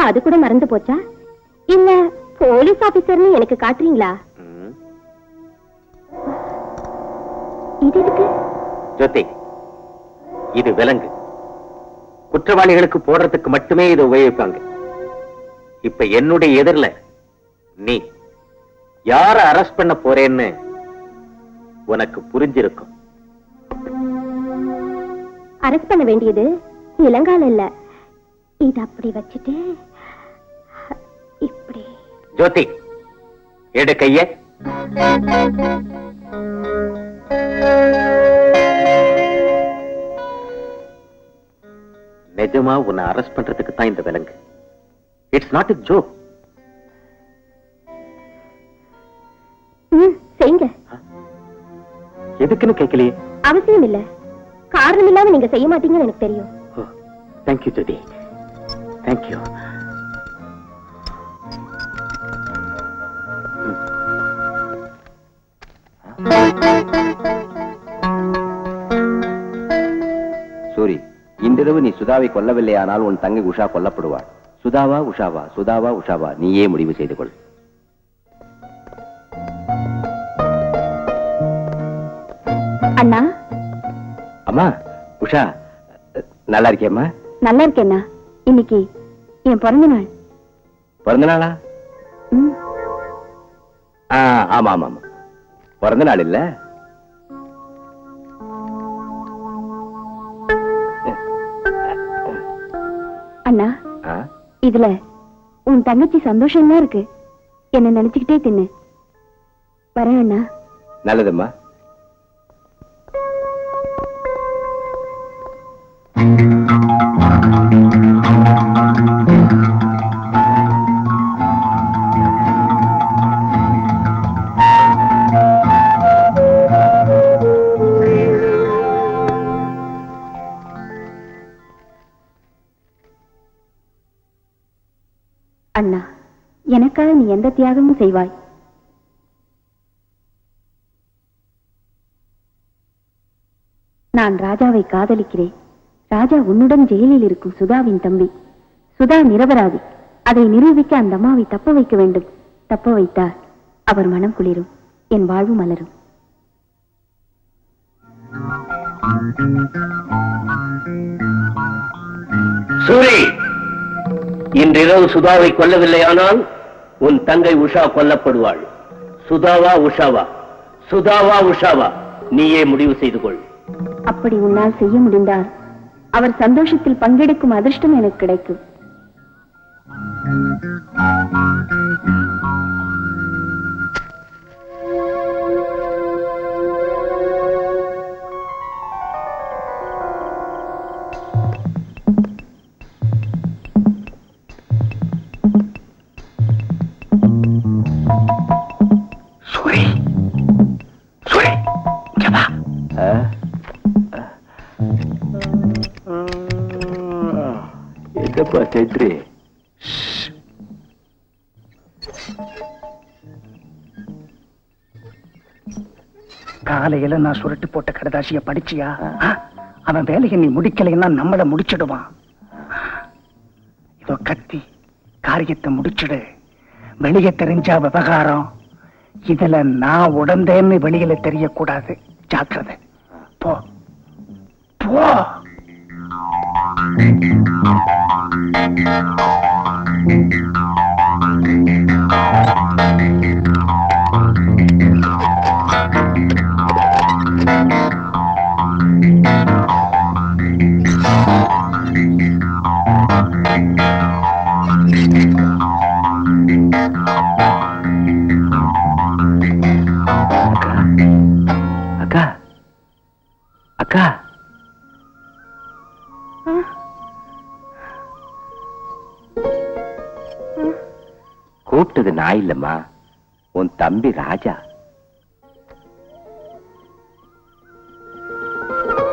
அது கூட மறந்து போச்சா இல்ல போலீஸ் ஆபீசர்னு எனக்கு காட்டுறீங்களா இது எதுக்கு ஜோதி இது விலங்கு குற்றவாளிகளுக்கு போடுறதுக்கு மட்டுமே இதை உபயோகிப்பாங்க இப்ப என்னுடைய எதிரில நீ யார அரெஸ்ட் பண்ண போறேன்னு உனக்கு புரிஞ்சிருக்கும் அரெஸ்ட் பண்ண வேண்டியது இளங்கால இல்ல இது அப்படி வச்சுட்டு இப்படி ஜோதி எடு கைய நிஜமா உன்னை அரெஸ்ட் பண்றதுக்கு தான் இந்த விலங்கு இட்ஸ் நாட் எ ஜோக் செய்யுங்க எதுக்குன்னு கேட்கலையே அவசியம் இல்ல காரணம் இல்லாம நீங்க செய்ய மாட்டீங்கன்னு எனக்கு தெரியும் தேங்க்யூ ஜோதி தேங்க்யூ சூரி இன்றிரவு நீ சுதாவை கொல்லவில்லையானால் உன் தங்கை உஷா கொல்லப்படுவாள் சுதாவா உஷாவா சுதாவா உஷாவா நீயே முடிவு செய்து கொள் அண்ணா அம்மா உஷா நல்லா இருக்கியம்மா நல்லா இருக்கேண்ணா இன்னைக்கு என் பிறந்த நாள் பிறந்த நாளா ம், ஆமா ஆமா ஆமா பிறந்த நாள் இல்ல அண்ணா ஆ, இதுல உன் தங்கச்சி சந்தோஷமா இருக்கு என்ன நினைச்சுக்கிட்டே தின்னு வரேன் அண்ணா நல்லதும்மா அண்ணா எனக்காக நீ எந்த தியாகமும் செய்வாய் நான் ராஜாவை காதலிக்கிறேன் ராஜா உன்னுடன் ஜெயிலில் இருக்கும் சுதாவின் தம்பி சுதா நிரபராதி. அதை நிரூபிக்க அந்த அம்மாவை தப்ப வைக்க வேண்டும். தப்ப வைத்தால் அவர் மனம் குளிரும், என் வாழ்வு மலரும். சூரி, இன்றிரவு சுதாவை கொல்லவில்லையானால் உன் தங்கை உஷா கொல்லப்படுவாள். சுதாவா உஷாவா? சுதாவா உஷாவா? நீயே முடிவு செய்து கொள். அப்படி உன்னால் செய்ய முடிந்தால் அவர் சந்தோஷத்தில் பங்கெடுக்கும் அதிர்ஷ்டம் எனக்கு கிடைக்கும். சூரி, சூரி, இங்க வா. என்னப்பா சென்று காலையில நான் சுருட்டு போட்ட கடைதாசிய படிச்சியா? அவன் வேலையை நீ முடிக்கலைன்னா நம்மள முடிச்சிடுவான். இதோ கத்தி, காரியத்தை முடிச்சிடு. வெளியே தெரிஞ்சா விவகாரம். இதுல நான் உடந்தேன்னு வெளியில தெரியக்கூடாது. ஜாக்கிரதை. போ போ. அக்கா, அக்கா, கூப்பிட்டது நான் இல்லம்மா, உன் தம்பி ராஜா.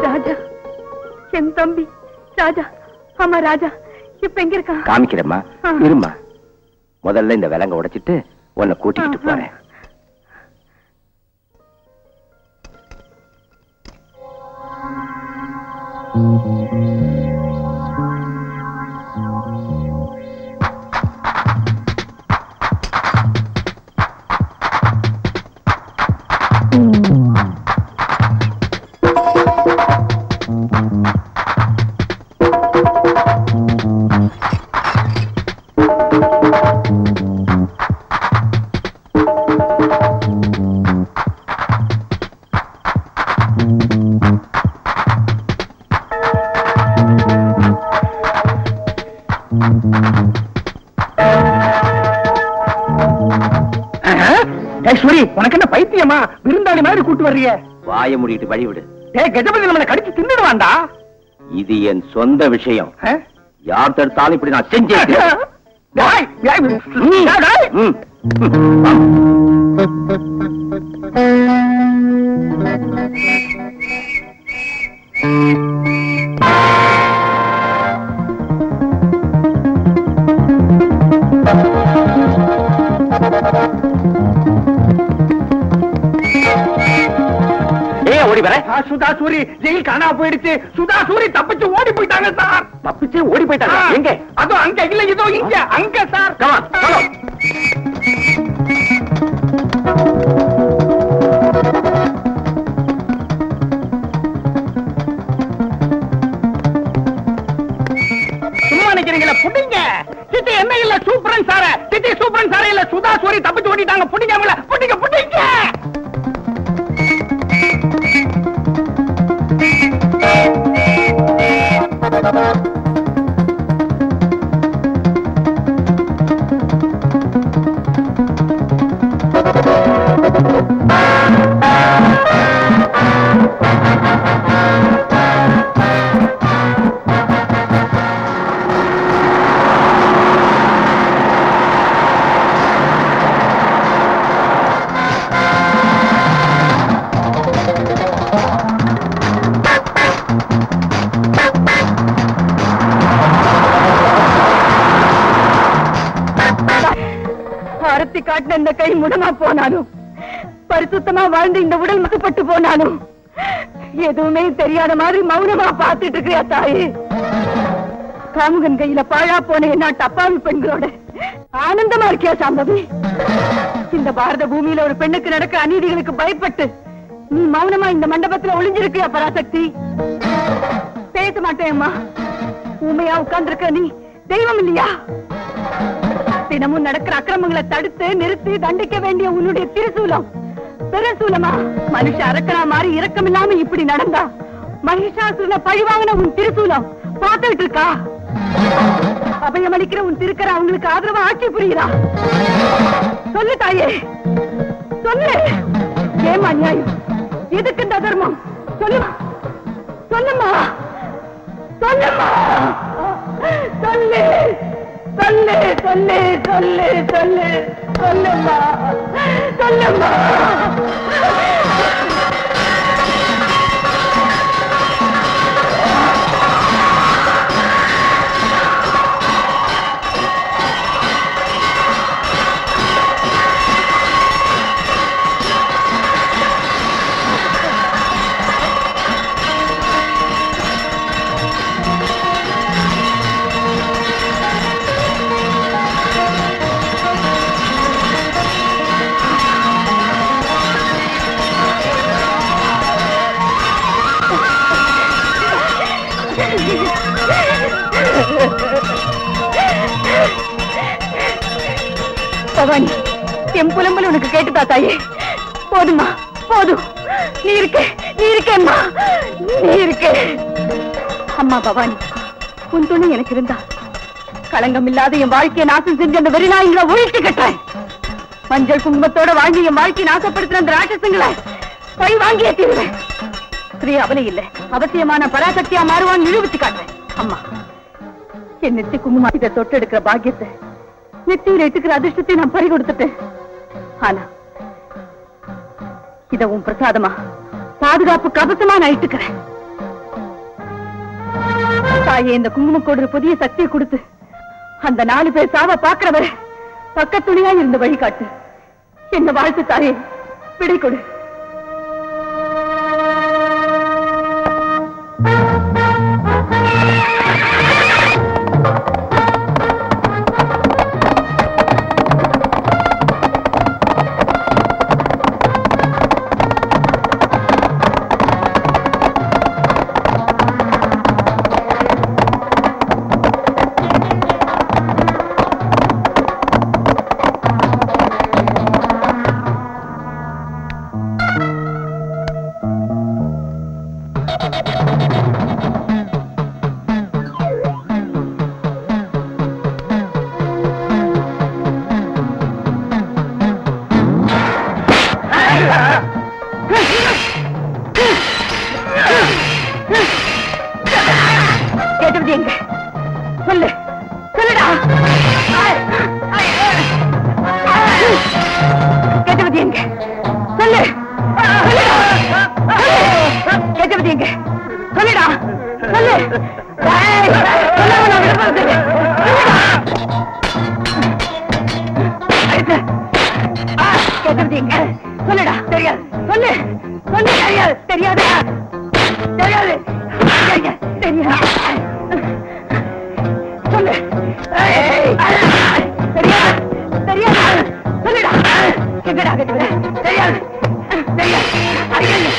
ராஜா, என் தம்பி ராஜா. ஆமா ராஜா, இப்ப எங்க இருக்கா? காமிக்கிறேம்மா, இருமா. முதல்ல இந்த விலங்க உடைச்சிட்டு உன்னை கூட்டிக்கிட்டு போறேன். சூரி, உனக்கு என்ன பைத்தியமா? விருந்தாளி மாதிரி கூட்டு வர்றிய? வாய மூடிட்டு வழி விடு. கஜபதி நம்மளை கடிச்சு தின்னுடுவான்டா. இது என் சொந்த விஷயம். யார் தடுத்தாலும் இப்படி நான் செஞ்சேன். ஓடி வர. சுதா சூரி ஜெயில் காணா போயிடுச்சு. சுதா சூரி தப்பிச்சு ஓடி போயிட்டாங்க சார். தப்பிச்சு ஓடி போயிட்டாங்க? எங்க? அதோ அங்க இல்ல, இதோ இங்க. அங்க சார். சும்மா நினைக்கிறீங்களா? புடிங்க. சித்தி என்ன இல்ல, சூப்பரன் சார. சித்தி சூப்பரன் சார இல்ல, சுதா சூரி தப்பிச்சு ஓடிட்டாங்க. புடிங்க அவங்கள. புடிங்க புடிங்க. அரத்தி காட்டின இந்த கை முடமா போனாலும், பரிசுத்தமா வாழ்ந்து இந்த உடல் மசுப்பட்டு போனாலும், எதுவுமே தெரியாத மாதிரி மௌனமா பார்த்துட்டு இருக்கிறியா தாயே? காமுகன் கையில பாழா போன என்ன அப்பாவி பெண்களோட ஆனந்தமா இருக்கியா சாம்பவி? இந்த பாரத பூமியில ஒரு பெண்ணுக்கு நடக்கிற அநீதிகளுக்கு பயப்பட்டு நீ மௌனமா இந்த மண்டபத்துல ஒளிஞ்சிருக்கியா பராசக்தி? பேச மாட்டேம்மா. உண்மையா உட்கார்ந்துருக்க நீ தெய்வம் இல்லையா? தினமும் நடக்கிற அக்கிரமங்களை தடுத்து நிறுத்தி தண்டிக்க வேண்டிய உன்னுடைய திருசூலம் பெருசூலமா? மனுஷ அரக்கனா மாறி இரக்கம் இல்லாம இப்படி நடந்தா மகிஷாசுரனை பழிவாங்கின உன் திருசூலம் பார்த்துட்டு இருக்கா? அபயமளிக்கிற உன் திருக்கரை அவங்களுக்கு ஆதரவா ஆட்சி புரியுதா? சொல்லு தாயே, சொல்லு. ஏமா நியாயம்? எதுக்கு இந்த தர்மம்? சொல்லுமா, சொல்லுமா, சொல்லுமா, சொல்லு, சொல்லு, சொல்லு, சொல்லு, சொல்லு, சொல்லுமா, சொல்லுமா. பவானி, என் புலம்பல் உனக்கு கேட்டுதா தாயே? போதுமா, போதும். நீ இருக்கேம்மா, நீ இருக்க. அம்மா பவானி, உன் துணை எனக்கு இருந்தா களங்கம் இல்லாத என் வாழ்க்கையை நாசம் செஞ்ச அந்த வெறிநாயங்களை ஒழிச்சு கட்டாய். மஞ்சள் குங்குமத்தோட வாழ்ந்து என் வாழ்க்கையை நாசப்படுத்தின அந்த ராட்சசங்களை பழி வாங்கியே தீருவேன். ஸ்ரீ அவனை இல்ல, அவசியமான பராசக்தியா மாறுவான்னு நிரூபிச்சு காட்டுறேன். அம்மா, என் நெத்தி குங்கும இதை தொட்டு எடுக்கிற பாக்கியத்தை, நெத்தியில் எட்டுக்கிற அதிர்ஷ்டத்தை நான் பறி கொடுத்துட்டேன். ஆனா இத உன் பிரசாதமா பாதுகாப்பு கவசமா நான் இட்டுக்கிறேன். தாயே, இந்த குங்குமக்கோடு ஒரு புதிய சக்தியை கொடுத்து அந்த 4 பேர் சாவ பாக்குறவரை பக்கத்துணையா இருந்து வழிகாட்டு. என்ன வாழ்த்து தாயே, விடை கொடு. கேட்டது எங்க? சொல்லு, சொல்லுடா. கேட்டது எங்க? சொல்லு, கேட்டது எங்க? சொல்லுடா, சொல்லு. கேட்டது எங்க? சொல்லுடா. தெரியாது. சொல்லு, சொல்லு. தெரியாது. தெரியாதா? தெரியாது. தெரியாது. சொல்லு. தெரியாது. தெரியாது. சொல்லுடா. எங்கடா கேட்டது? தெரியாது. தெரியாது. தெரியாது. தெரியாது.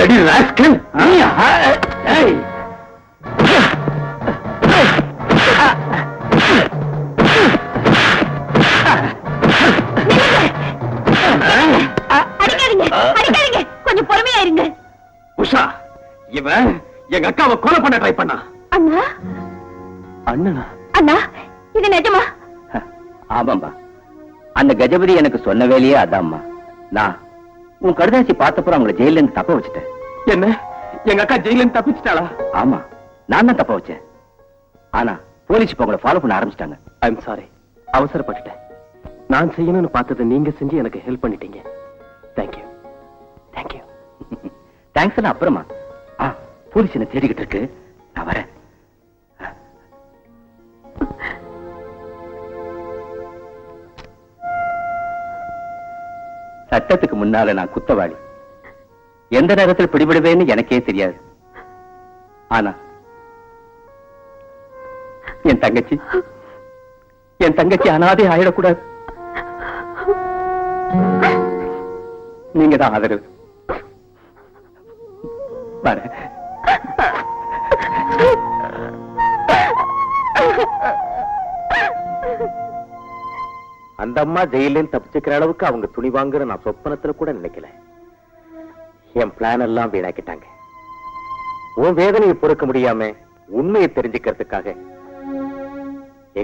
bloody rascal! Hey! அடிக்காதீங்க அடிக்காதீங்க, கொஞ்சம் பொறுமையா இருங்க. உஷா, இவன் எங்க அக்காவை கொலை பண்ண ட்ரை பண்ணா. அண்ணா அண்ணனா? அண்ணா, இது நிஜமா? ஆமாம்பா, அந்த கஜபதி எனக்கு சொன்ன வேலையே அதாம்மா. நான் உன் கடுதாசி பார்த்தப்பறம் அவங்களை ஜெயில இருந்து தப்ப வச்சுட்டேன். என்ன, எங்க அக்கா ஜெயில இருந்து தப்பிச்சிட்டாளா? ஆமா, நான் தான் தப்ப வச்சேன். ஆனா போலீஸ் இப்ப உங்களை ஃபாலோ பண்ண ஆரம்பிச்சிட்டாங்க. ஐம் சாரி, அவசரப்பட்டுட்டேன். நான் செய்யணும்னு பார்த்ததை நீங்க செஞ்சு எனக்கு ஹெல்ப் பண்ணிட்டீங்க. Thank you thank you. தேங்க்ஸ் எல்லாம் அப்புறமா. போலீஸ் என்ன தேடிக்கிட்டு இருக்கு, நான் வரேன். சட்டத்துக்கு முன்னால நான் குத்தவாளி. எந்த நேரத்தில் பிடிபடுவேன்னு எனக்கே தெரியாது. ஆனா என் தங்கச்சி அனாதை ஆயிடக்கூடாது. நீங்க தான் ஆதரவு. வரேன். அந்த அம்மா ஜெயிலேன்னு தப்பிச்சுக்கிற அளவுக்கு அவங்க துணி வாங்குற நான் சொப்பனத்துல கூட நினைக்கல. என் பிளான் எல்லாம் வீணாக்கிட்டாங்க. உன் வேதனையை பொறுக்க முடியாம உண்மையை தெரிஞ்சுக்கிறதுக்காக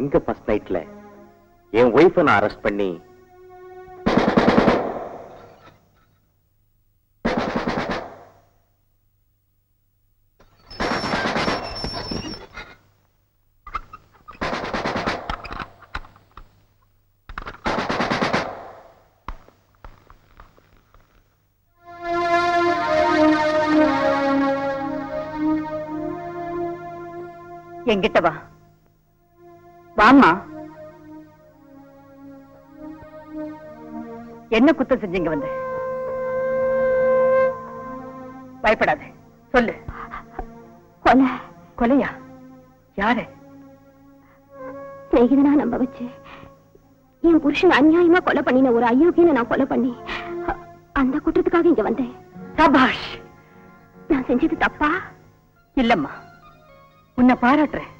எங்க ஃபர்ஸ்ட் நைட்ல என் ஒய்ஃபை நான் அரெஸ்ட் பண்ணி என்கிட்ட வா. வாம்மா. என்ன குத்தம் செஞ்சீங்க வந்து? பயப்படாத, சொல்லு. கொலை. கொலையா? யாரு? சிநேகிதனா நம்ப வச்சு என் புருஷன் அநியாயமா கொலை பண்ணின ஒரு அயோக்கியனை நான் கொலை பண்ணி அந்த குற்றத்துக்காக இங்க வந்தேன். சபாஷ். நான் செஞ்சது தப்பா? இல்லம்மா, உன்னை பாராட்டுறேன்.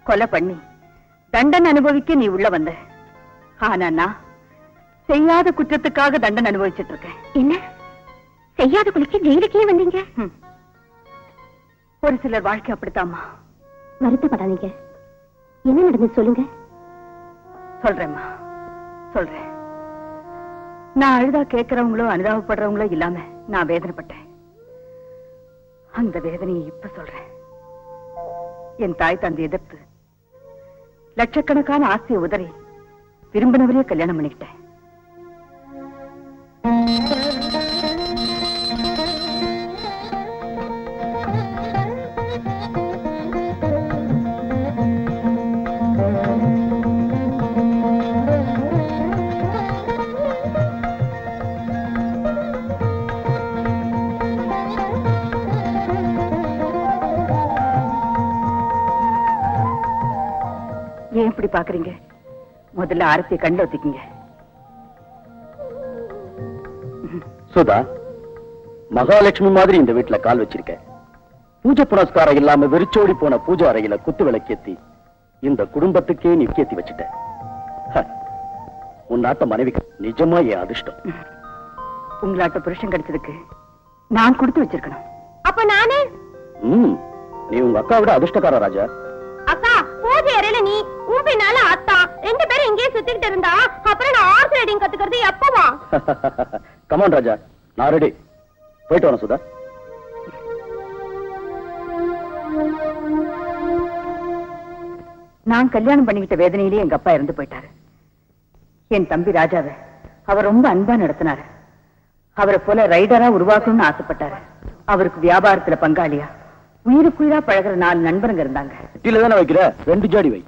கொலை பண்ணி தண்டனை அனுபவிக்க நீ உள்ள வந்த. ஆனா நான் செய்யாத குற்றத்துக்காக தண்டனை அனுபவிச்சுட்டு இருக்கேன். என்ன, செய்யாத கொலைக்கு ஜெயிலுக்கே வந்தீங்க? ஒரு சிலர் வாழ்க்கை அப்படித்தாம்மா. வருத்தப்படாதீங்க, என்ன நடந்தது சொல்லுங்க. சொல்றேம்மா, சொல்றேன். நான் அழுதா கேட்கிறவங்களோ அனுதாபப்படுறவங்களோ இல்லாம நான் வேதனைப்பட்டேன். அந்த வேதனையை இப்ப சொல்றேன். என் தாய் தந்தை எதிர்த்து லட்சக்கணக்கான ஆசையை உதறி விரும்பினவரையே கல்யாணம் பண்ணிக்கிட்டேன். ஏன் இப்படி பாக்குறீங்க? முதல்ல ஆரத்திய கண்ட ஒத்திக்குங்க. சுதா, மகாலட்சுமி மாதிரி இந்த வீட்டுல கால் வச்சிருக்க. பூஜை புனஸ்காரம் இல்லாம வெறிச்சோடி போன பூஜை அறையில குத்து விளக்கேத்தி இந்த குடும்பத்துக்கே நீ கேத்தி வச்சுட்ட. உன்னாட்ட மனைவிக்கு நிஜமா என் அதிர்ஷ்டம். உங்களாட்ட புருஷன் கிடைச்சதுக்கு நான் கொடுத்து வச்சிருக்கணும். அப்ப நானு? நீ உங்க அக்கா விட அதிர்ஷ்டக்கார ராஜா. அக்கா, பூஜை அறையில நீ, உன் பின்னால அத்தா, ரெண்டு பேரும் இங்கேயே சுத்திக்கிட்டு இருந்தா அப்புறம் நான் ஹார்ஸ் ரைடிங் கத்துக்கிறது எப்பவா? கமான் ராஜா, நான் ரெடி. போயிட்டு வரேன் சுதா. நான் கல்யாணம் பண்ணிக்கிட்ட வேதனையிலேயே எங்க அப்பா இறந்து போயிட்டாரு. என் தம்பி ராஜாவை அவர் ரொம்ப அன்பா நடத்தினாரு. அவரை போல ரைடரா உருவாக்கணும்னு ஆசைப்பட்டாரு. அவருக்கு வியாபாரத்துல பங்காளியா உயிருக்குயிரா பழகிற 4 நண்பருங்க இருந்தாங்க. தானே வைக்கிற 2 ஜாடி வை.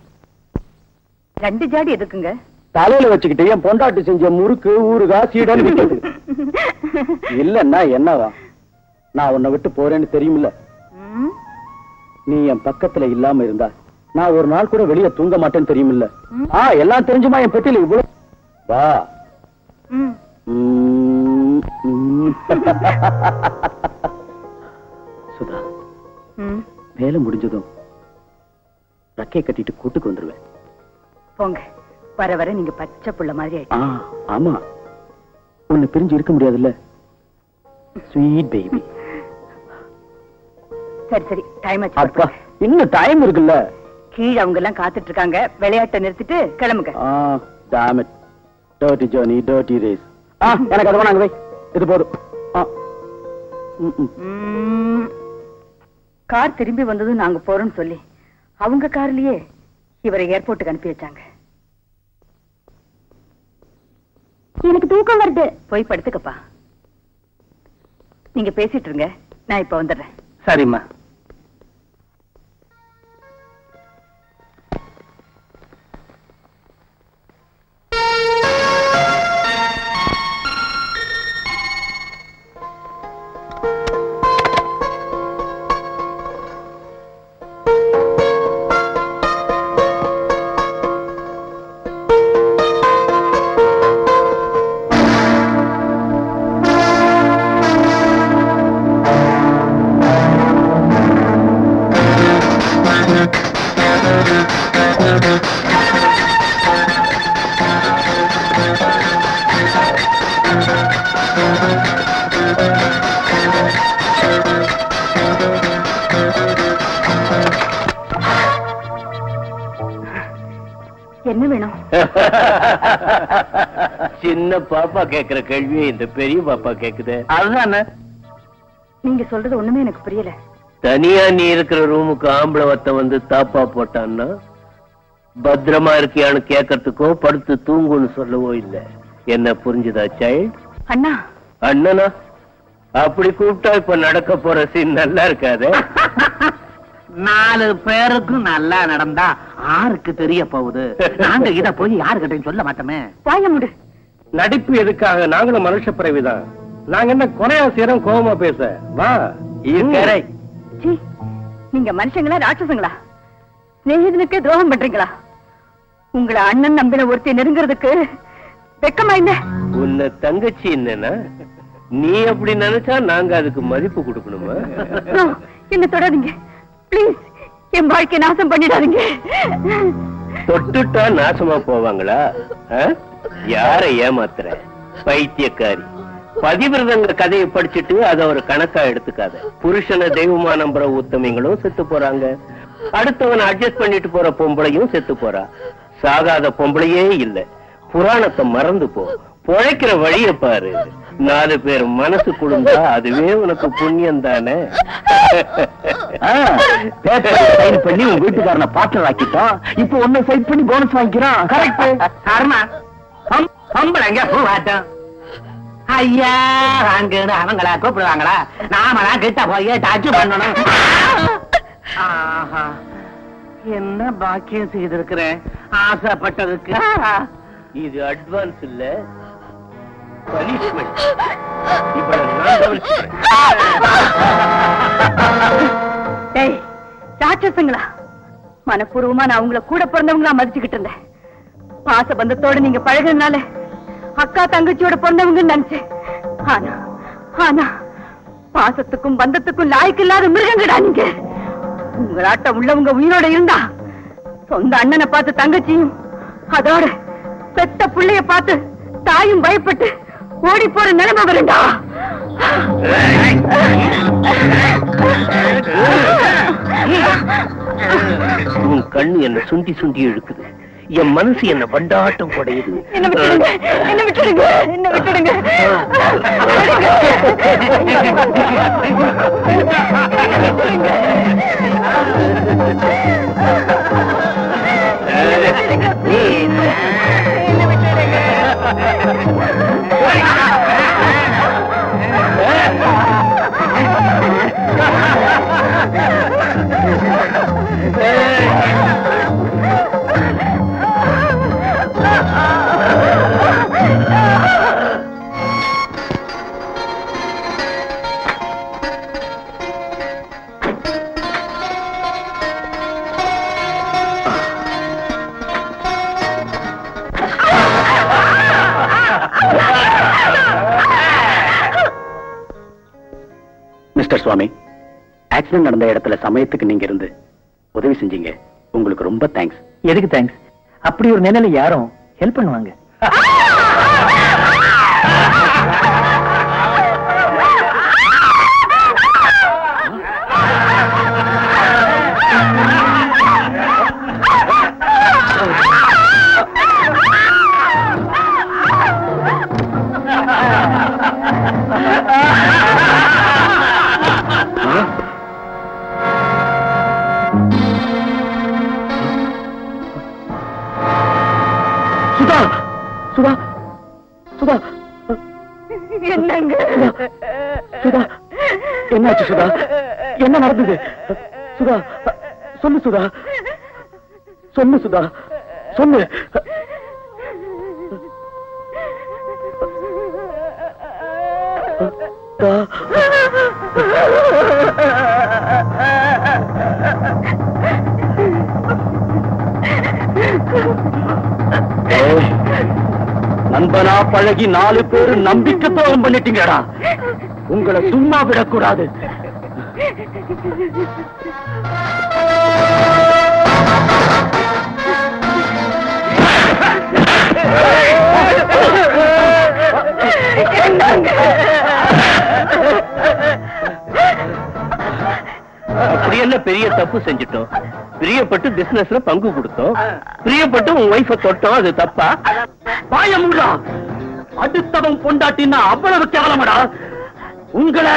2 ஜாடி எதுக்குங்க? தலையில வச்சுக்கிட்டு என் பொண்டாட்டி செஞ்ச முறுக்கு ஊறுகா சீடன்னு விட்டது. இல்லன்னா என்னவா, நான் உன்னை விட்டு போறேன்னு தெரியுமில்ல. நீ என் பக்கத்துல இல்லாம இருந்தா நான் ஒரு நாள் கூட வெளியே தூங்க மாட்டேன்னு தெரியுமில்ல. எல்லாம் தெரிஞ்சுமா என் பெட்டியில இவ்வளவு வா. சுதா, ம், வேலை முடிஞ்சதும் ரக்கையை கட்டிட்டு கூட்டுக்கு வந்துருவேன். போங்க. வர வர நீங்க பச்சை புள்ள மாதிரி ஆயிட்டு. ஆமா, உன்னை பிரிஞ்சு இருக்க முடியாதுல்ல ஸ்வீட் பேபி. சரி சரி, டைம் அப்பா, ஆச்சு. இன்னும் டைம் இருக்குல்ல. கீழே அவங்க எல்லாம் காத்துட்டு இருக்காங்க. விளையாட்டை நிறுத்திட்டு கிளம்புங்க. damn it. Dirty journey, dirty race. எனக்கு அது வேணாங்க, வை. இது போதும். கார் திரும்பி வந்ததும் நாங்க போறோம்னு சொல்லி அவங்க கார்லயே இவரை ஏர்போர்ட்டுக்கு அனுப்பி வச்சாங்க. எனக்கு தூக்கம் வருது. போய் படுத்துக்கப்பா. நீங்க பேசிட்டு இருங்க, நான் இப்ப வந்துடுறேன். சரிம்மா. என்ன வேணும்? சின்ன பாப்பா கேக்குற கேள்வியை இந்த பெரிய பாப்பா கேக்குது. அதுதானே. நீங்க சொல்றது ஒண்ணுமே எனக்கு புரியல. தனியா நீ இருக்கிற ரூமுக்கு ஆம்பளை வத்த வந்து தாப்பா போட்டான்னா பத்திரமா இருக்கியான்னு கேட்கறதுக்கோ படுத்து தூங்குன்னு சொல்லவோ இல்ல. என்ன புரிஞ்சுதா சைல்ட்? அண்ணா. அண்ணனா? அப்படி கூப்பிட்டா இப்ப நடக்க போற சீன் நல்லா இருக்காது. 4 பேருக்கும் நல்லா நடந்தா 6க்கு தெரிய போகுது. நாங்க இத போய் யாருக்கிட்டையும் சொல்ல மாட்டோமே. வாய முடு. நடிப்பு எதுக்காக? நாங்களும் மனுஷ பிறவிதான். நாங்க என்ன குறையா சேரம் கோபமா பேச வா. சீ, நீங்க மனுஷங்களா ராட்சசங்களா? ஸ்நேகிதனுக்கு துரோகம் பண்றீங்களா? உங்களை அண்ணன் நம்பின ஒருத்தி நெருங்கிறதுக்கு வெக்கமா இல்ல? உன்னை தங்கச்சி என்னன்னா நீ அப்படி நினைச்சா நாங்க அதுக்கு மதிப்பு கொடுக்கணுமா? No, என்ன தொடாதீங்க ப்ளீஸ். என் வாழ்க்கை நாசம் பண்ணிடாதீங்க. தொட்டுட்டா நாசமா போவாங்களா? யாரை ஏமாத்துற பைத்தியக்காரி? பதிவிரதங்க கதையை படிச்சுட்டு அதை ஒரு கணக்கா எடுத்துக்காத. புருஷனை தெய்வமா நம்புற உத்தமிங்களும் செத்து போறாங்க. அடுத்தவனை அட்ஜஸ்ட் பண்ணிட்டு போற பொம்பளையும் செத்து போறா. சாகாத பொம்பளையே இல்ல. புராணத்தை மறந்து போ. பொழைக்கிற வழிய பாரு. 4 பேர் மனசு குழுந்தா அதுவே உனக்கு புண்ணியம் தானே. சைன் பண்ணி உன் வீட்டுக்காரனை பாட்டர் ஆக்கிட்டோம். இப்போ ஒன்னும் சைட் பண்ணி போனஸ் வாங்கிக்கிறான். கரெக்ட். அருமா பொம்பளைங்க பூவாட்டம். ஐயா வாங்கன்னு அவங்களா கூப்பிடுவாங்களா? நாமலாம் கிட்ட போய் டச் பண்ணணும். ஆஹா, என்ன பாக்கியம் செய்திருக்கிறேன் ஆசைப்பட்டதுக்கு. இது அட்வான்ஸ் இல்ல, பனிஷ்மெண்ட். இவ்வளவு நான் கவனிச்சுக்கிறேன். டேய் ராட்சசங்களா, மனப்பூர்வமா நான் உங்களை கூட பிறந்தவங்களா மதிச்சுக்கிட்டு இருந்தேன். பாச பந்தத்தோட நீங்க பழகுனால அக்கா தங்கச்சியோட பிறந்தவங்கன்னு நினைச்சேன். ஆனா ஆனா பாசத்துக்கும் பந்தத்துக்கும் லாய்க்கு இல்லாத மிருகங்கடா நீங்க. உங்களாட்டம் உள்ளவங்க உயிரோட இருந்தா சொந்த அண்ணனை பார்த்து தங்கச்சியும், அதோட பெத்த பிள்ளைய பார்த்து தாயும் பயப்பட்டு ஓடி போற நிலைமை வருண்டா. உன் கண்ணு என்ன சுண்டி சுண்டி இழுக்குது. என் மனசு என்ன வண்டாட்டம் குடையுது. என்ன விட்டுடுங்க, என்ன விட்டுடுங்க, என்ன விட்டுடுங்க. மிஸ்டர் சுவாமி, ஆக்சிடென்ட் நடந்த இடத்துல சமயத்துக்கு நீங்க இருந்து உதவி செஞ்சீங்க. உங்களுக்கு ரொம்ப தேங்க்ஸ். எதுக்கு தேங்க்ஸ்? அப்படி ஒரு நிலையில யாரும் ஹெல்ப் பண்ணுவாங்க? சுதா, சுதா, சுதா, என்னங்க சுதா, என்னாச்சு சுதா? என்ன நடந்தது சுதா? சொல்லு சுதா, சொல்லு சுதா, சொல்லு. நண்பனா பழகி 4 பேரு நம்பிக்கை துரோகம் பண்ணிட்டீங்கடா. உங்களை சும்மா விடக்கூடாது. அப்படி என்ன பெரிய தப்பு செஞ்சுட்டோம்? பிரியப்பட்டு பிசினஸ்ல பங்கு கொடுத்தோம், பிரியப்பட்டு உன் ஒய்ஃப தொட்டோம், அது தப்பா? பாயமுடா, அடுத்தவன் பொண்டாட்டின்னா அவ்வளவு கேவலமடா உங்களை.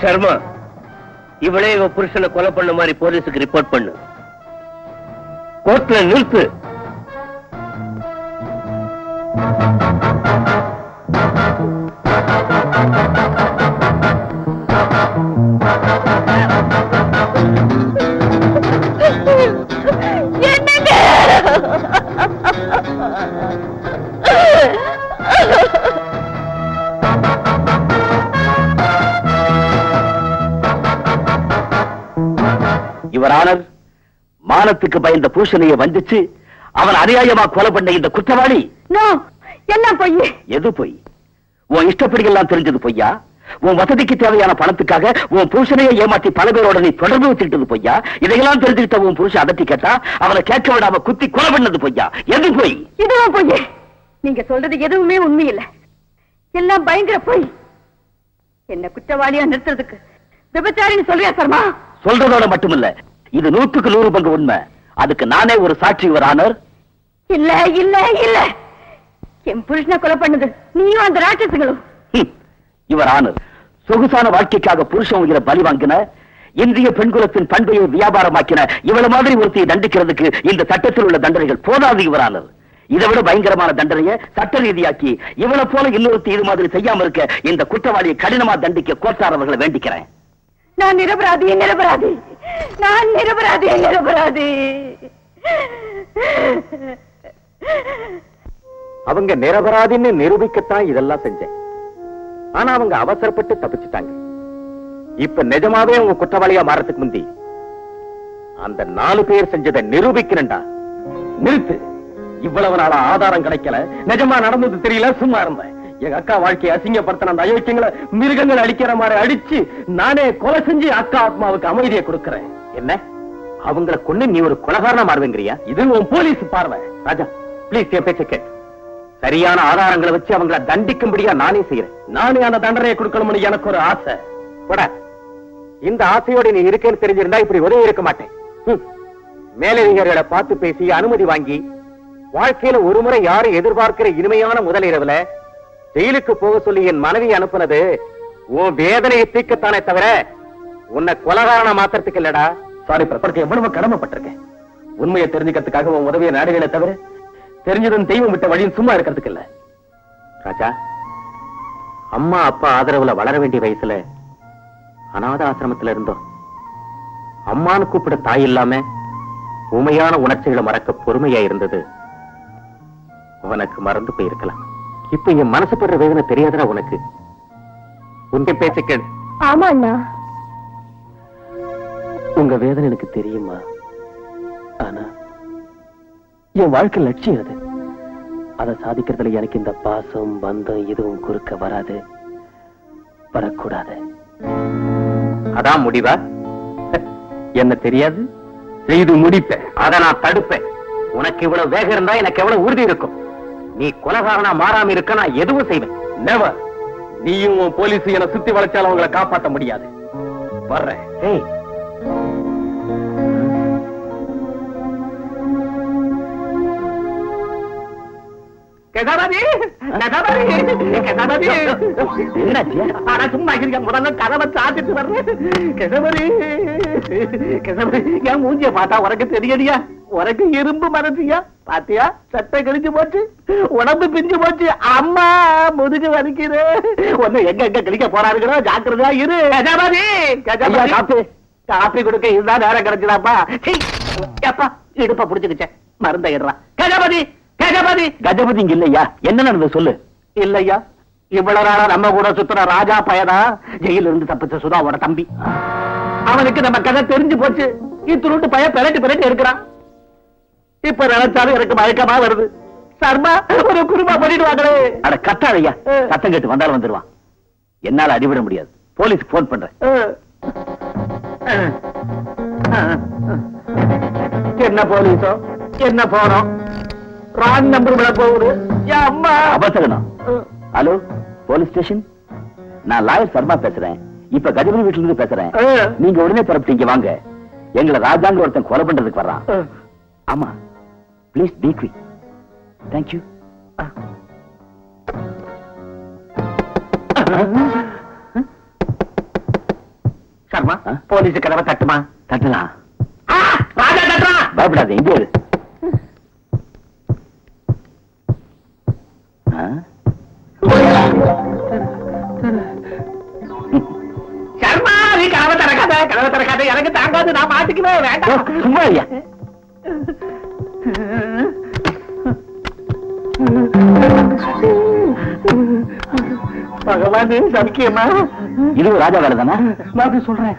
சர்மா, இவளே இவ புருஷனை கொலை பண்ண மாதிரி போலீஸுக்கு ரிப்போர்ட் பண்ணு. கோர்ட்ல நிறுத்து. யுவர் ஆனர், மானத்துக்கு பயந்த பூஷணையை வஞ்சிச்சு அவன் அநியாயமா கொலை பண்ண இந்த குற்றவாளி. என்ன பொய்? எது பொய்? உன் இஷ்டப்படி எல்லாம் தெரிஞ்சது பொய்யா? உன் வசதிக்கு தேவையான பணத்துக்காக உன் புருஷனையை ஏமாற்றி பல பேரோட நீ தொடர்பு வச்சுக்கிட்டது பொய்யா? இதையெல்லாம் தெரிஞ்சுக்கிட்ட உன் புருஷன் அதட்டி கேட்டா அவனை கேட்க விடாம குத்தி கொலை பண்ணது பொய்யா? எது பொய்? இதுவும் பொய். நீங்க சொல்றது எதுவுமே உண்மை இல்ல, எல்லாம் பயங்கர பொய். என்ன குற்றவாளியா நிறுத்துறதுக்கு விபச்சாரின்னு சொல்றியா சர்மா? சொல்றதோட மட்டுமில்ல, இது 100க்கு 100 பங்கு உண்மை. அதுக்கு நானே ஒரு சாட்சி யுவர் ஆனர். இல்ல இல்ல இல்ல, என் புருஷனை கொலை பண்ணது நீயும் அந்த ராட்சசுங்களும். யுவர் ஆனர், சொகுசான வாழ்க்கைக்காக புருஷன் உயிரை பலி வாங்கின, இந்திய பெண்குலத்தின் பண்பையை வியாபாரமாக்கின இவ்வளவு மாதிரி ஒருத்தையை தண்டிக்கிறதுக்கு இந்த சட்டத்தில் உள்ள தண்டனைகள் போதாது யுவர் ஆனர். இதை விட பயங்கரமான தண்டனையை சட்ட ரீதியாக்கி இவளை போல இன்னொருத்தி இது மாதிரி செய்யாம இருக்க இந்த குற்றவாளியை கடினமா தண்டிக்க கோர்ட்டார் அவர்களை வேண்டிக்கிறேன். நான் நிரபராதி, நிரபராதி, நான் நிரபராதி, நிரபராதி. அவங்க நிரபராதின்னு நிரூபிக்கத்தான் இதெல்லாம் செஞ்சேன். ஆனா அவங்க அவசரப்பட்டு தப்பிச்சுட்டாங்க. இப்ப நிஜமாவே அவங்க குற்றவாளியா மாறதுக்கு முந்தி அந்த 4 பேர் செஞ்சதை நிரூபிக்கிறேன்டா. நிறுத்து. இவ்வளவு நாளா ஆதாரம் கிடைக்கல, நிஜமா நடந்தது தெரியல, சும்மா இருந்தேன். எங்க அக்கா வாழ்க்கையை அசிங்கப்படுத்தின அந்த அயோக்கியங்களை மிருகங்கள் அடிக்கிற மாதிரி அடிச்சு நானே கொலை செஞ்சு அக்கா ஆத்மாவுக்கு அமைதியை கொடுக்கிறேன். என்ன அவங்களை கொண்டு நீ ஒரு கொலகாரனா மாறுவேங்கிறியா? இது உன் போலீஸ் பார்வை. ராஜா பிளீஸ் என் பேச்ச கேட். சரியான ஆதாரங்களை வச்சு அவங்களை தண்டிக்கும்படியா நானே செய்யறேன். நானே அந்த தண்டனையை கொடுக்கணும்னு எனக்கு ஒரு ஆசை. போட, இந்த ஆசையோட நீ இருக்கேன்னு தெரிஞ்சிருந்தா இப்படி உதவி இருக்க மாட்டேன். மேலதிகாரிகளை பார்த்து பேசி அனுமதி வாங்கி வாழ்க்கையில ஒரு முறை யாரும் எதிர்பார்க்கிற இனிமையான முதல் இரவுல ஜெயிலுக்கு போக சொல்லி என் மனைவி அனுப்புனது உன் வேதனையை தீர்க்கத்தானே தவிர உன்னை கொலகாரனா மாத்திரத்துக்கு இல்லடா. சாரி பிரபலத்தை எவ்வளவு கடமைப்பட்டிருக்கேன். உண்மையை தெரிஞ்சுக்கிறதுக்காக உன் உதவியை நாடுகளை தவிர தெரிஞ்சதும் தெய்வம் விட்ட வழியும் சும்மா இருக்கிறதுக்கு இல்ல. ராஜா, அம்மா அப்பா ஆதரவுல வளர வேண்டிய வயசுல அநாத ஆசிரமத்துல இருந்தோம். அம்மான்னு கூப்பிட தாய் இல்லாம உண்மையான உணர்ச்சிகளை மறக்க பொறுமையா இருந்தது உனக்கு மறந்து போயிருக்கலாம். இப்ப என் மனசு படுற வேதனை தெரியாதா உனக்கு? உன்னை பேச்ச கேடு. ஆமா அண்ணா, உங்க வேதனை எனக்கு தெரியுமா? ஆனா என் வாழ்க்கை லட்சியம் அது. அதை சாதிக்கிறதுல எனக்கு இந்த பாசம் பந்தம் எதுவும் குறுக்க வராது, வரக்கூடாது. அதான் முடிவா? என்ன தெரியாது, செய்து முடிப்பேன். அதை நான் தடுப்பேன். உனக்கு இவ்வளவு வேகம் இருந்தா எனக்கு எவ்வளவு உறுதி இருக்கும். நீ கொலகாரனா மாறாம இருக்க நான் எதுவும் செய்வேன். நெவர். நீயும் உன் போலீஸ் என சுத்தி வளைச்சாலும் அவங்களை காப்பாற்ற முடியாது. வர்றேன். முதல்ல கதவை சாத்திட்டு வர்றேன். என் மூஞ்சிய பார்த்தா உனக்கு தெரியடியா? உனக்கு இரும்பு மனசியா? பாத்தியா, சட்டை கிழிஞ்சு போச்சு, உடம்பு பிஞ்சு போச்சு, அம்மா முதுகு வலிக்குது. ஒண்ணு எங்க எங்க கிழிக்க போறாருங்களோ, ஜாக்கிரதா இரு. கஜபதி காப்பி கொடுக்க இதுதான் நேரம் கிடைச்சதாப்பா. அப்பா இடுப்ப புடிச்சுக்கிச்சேன், மருந்த இடுறான். கஜபதி கஜபதி கஜபதி இங்க இல்லையா? என்ன நடந்தது சொல்லு. இல்லையா, இவ்வளவு நாளா நம்ம கூட சுத்துற ராஜா பயனா ஜெயில இருந்து தப்பிச்ச சுதாவோட தம்பி. அவனுக்கு நம்ம கதை தெரிஞ்சு போச்சு. இத்துருட்டு பய பெரட்டி இருக்கிறான். இப்ப நினைச்சாலும் எனக்கு மயக்கமா வருது. சர்மா ஒரு குருமா பண்ணிடுவாங்களே. அட கத்தாதையா, சத்தம் கேட்டு வந்தாலும் வந்துருவான். என்னால அடிவிட முடியாது. போலீஸ்க்கு போன் பண்றேன். என்ன போலீஸோ என்ன போனோம், ராங் நம்பர் விட போகுது. அம்மா அபசகனம். ஹலோ போலீஸ் ஸ்டேஷன், நான் லாயர் சர்மா பேசுறேன். இப்ப கஜபதி வீட்டுல இருந்து பேசுறேன். நீங்க உடனே புறப்பட்டீங்க வாங்க. எங்களை ராஜாங்க ஒருத்தன் கொலை பண்றதுக்கு வர்றான். ஆமா, please B quick. Thank you. Sharma, police கதவை தட்டுமா? தட்டலாம். ராஜா தட்டுறான். பயப்படாத, இங்கே இரு. சர்மா, நீ கதவை திறக்காத, எனக்கு தாங்காது, நான் மாட்டிக்குவேன். வேண்டாம், சும்மா ஐயா. பகவான் சமிக்கியமா? இது ராஜா வேலை தானே? நான் சொல்றேன்.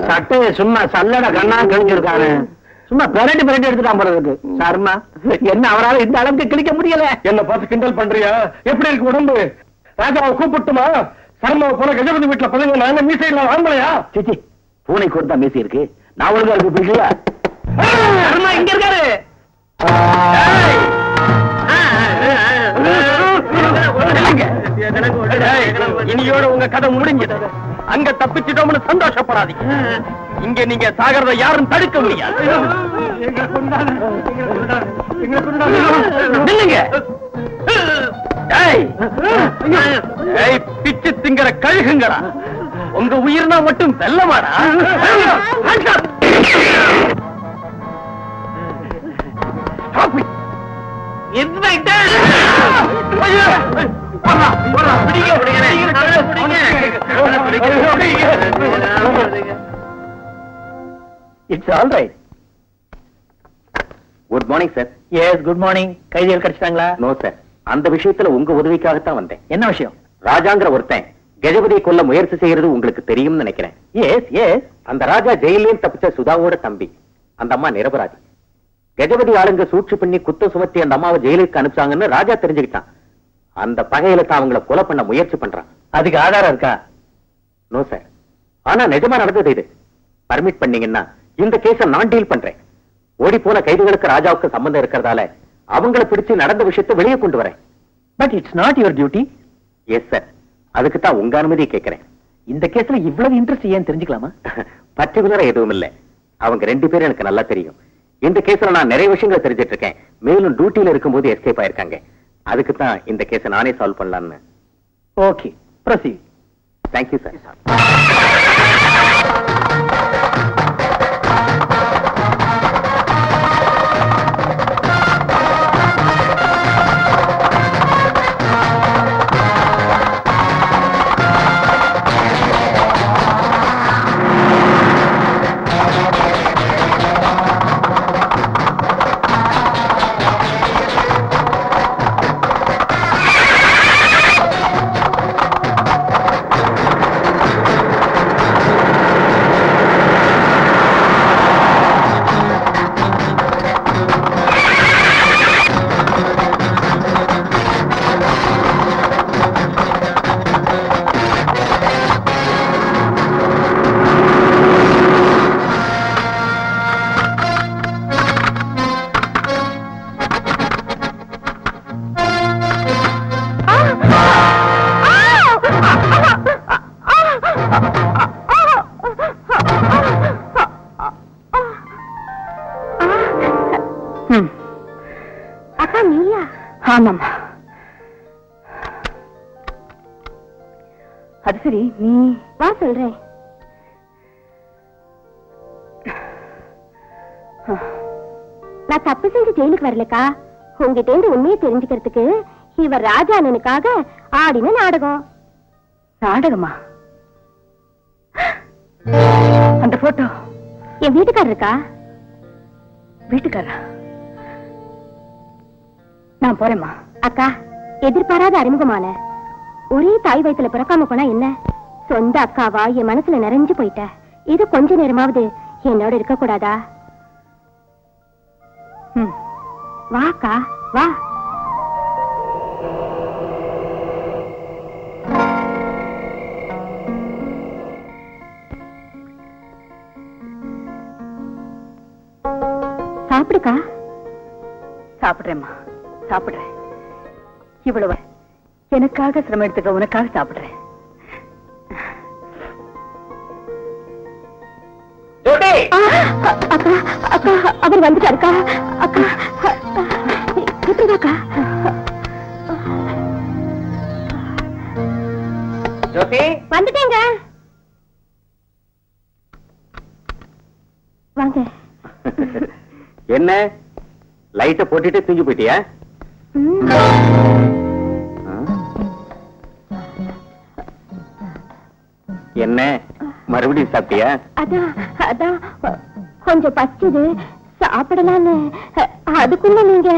சட்டையை சும்மா சல்லட கண்ணா கிழிஞ்சிருக்காரு. சும்மா பெரட்டி எடுத்துட்டான் போல இருக்கு. சர்மா, என்ன அவரால் இந்த அளவுக்கு கிழிக்க முடியல? என்ன பார்த்து கிண்டல் பண்றியா? எப்படி இருக்கு உடம்பு? ராஜாவை கூப்பிட்டுமா? சர்மாவை போல கஜபதி வீட்டுல பதங்க நாங்க மீசையில வாங்கலையா? சிச்சி, பூனை கொடுத்தா மீசி இருக்கு. நான் ஒழுங்கா இருக்கு பிடிக்கல. சர்மா இங்க இருக்காரு. இனியோட உங்க கதை முடிஞ்சது. அங்க தப்பிச்சிட்டோம்னு சந்தோஷப்படாதீங்க. இங்க நீங்க சாகிறத யாரும் தடுக்க முடியாது. பிச்சு திங்கிற கழுகுங்களா, உங்க உயிர்னா மட்டும் வெல்லமாடா. It's all right. Good morning sir. Yes, good morning. கைதிகள் கிடைச்சிட்டாங்களா? நோ சார், அந்த விஷயத்துல உங்க உதவிக்காகத்தான் வந்தேன். என்ன விஷயம்? ராஜாங்கிற ஒருத்தன் கஜபதியை கொல்ல முயற்சி செய்யறது உங்களுக்கு தெரியும்னு நினைக்கிறேன். Yes yes. அந்த ராஜா ஜெயிலையும் தப்பிச்ச சுதாவோட தம்பி. அந்த அம்மா நிரபராதி. கஜபதி ஆளுங்க சூழ்ச்சி பண்ணி குத்த சுமத்தி அந்த அம்மாவை ஜெயிலுக்கு அனுப்பிச்சாங்கன்னு ராஜா தெரிஞ்சுக்கிட்டான். அந்த பகையில தான் அவங்கள கொலை பண்ண முயற்சி பண்றான். அதுக்கு ஆதாரம் இருக்கா? No sir. ஆனா நிஜமா நடந்தது இது. பர்மிட் பண்ணீங்கன்னா இந்த கேஸ நான் டீல் பண்றேன். ஓடி போன கைதிகளுக்கு ராஜாவுக்கு சம்பந்தம் இருக்கிறதால அவங்கள பிடிச்சு நடந்த விஷயத்தை வெளியே கொண்டு வரேன். But it's not your duty. Yes sir. அதுக்கு தான் உங்க அனுமதி கேட்கிறேன். இந்த கேஸ்ல இவ்வளவு இன்ட்ரெஸ்ட் ஏன் தெரிஞ்சுக்கலாமா? பர்டிகுலரா எதுவும் இல்ல. அவங்க 2 பேரும் எனக்கு நல்லா தெரியும். இந்த கேஸ்ல நான் நிறைய விஷயங்களை தெரிஞ்சிட்டு இருக்கேன். மேலும் டியூட்டில இருக்கும்போது எஸ்கேப் ஆயிருக்காங்க. அதுக்கு தான் இந்த கேஸை நானே சால்வ் பண்ணலாம்னு. Okay, proceed. Thank you sir. அக்கா நீயா? ஆமாமா. அது சரி, நீ வா சொல்றேன். நான் தப்பு செஞ்சு ஜெயிலுக்கு வரலக்கா. உங்ககிட்ட இருந்து உண்மையை தெரிஞ்சுக்கிறதுக்கு இவர் ராஜா அண்ணனுக்காக ஆடின நாடகம். நாடகமா? அந்த போட்டோ என் வீட்டுக்காரர் இருக்கா? வீட்டுக்காரா? நான் போறேம்மா. அக்கா, எதிர்பாராத அறிமுகமான ஒரே தாய் வயித்துல பிறக்காம போனா என்ன? சொந்த அக்காவா என் மனசுல நிறைஞ்சு போயிட்ட. இது கொஞ்ச நேரமாவது என்னோட இருக்க கூடாதா? வா அக்கா, வா. சாப்பிடுக்கா. சாப்பிடுறேம்மா, சாப்பிடுறேன். இவ்வளவு எனக்காக சிரமம் எடுத்துக்க, உனக்காக சாப்பிடுறேன். அக்கா, அக்கா, அவர் வந்துட்டாருக்கா. அக்கா, எப்படிதாக்கா? வந்துட்டேங்க. வாங்க. என்ன லைட்ட போட்டுட்டு தூங்கி போயிட்டியா? என்ன மறுபடியும் சாப்பிட்டியா? அதான் அதான் கொஞ்சம் பச்சது சாப்பிடலான்னு. அதுக்குள்ள நீங்க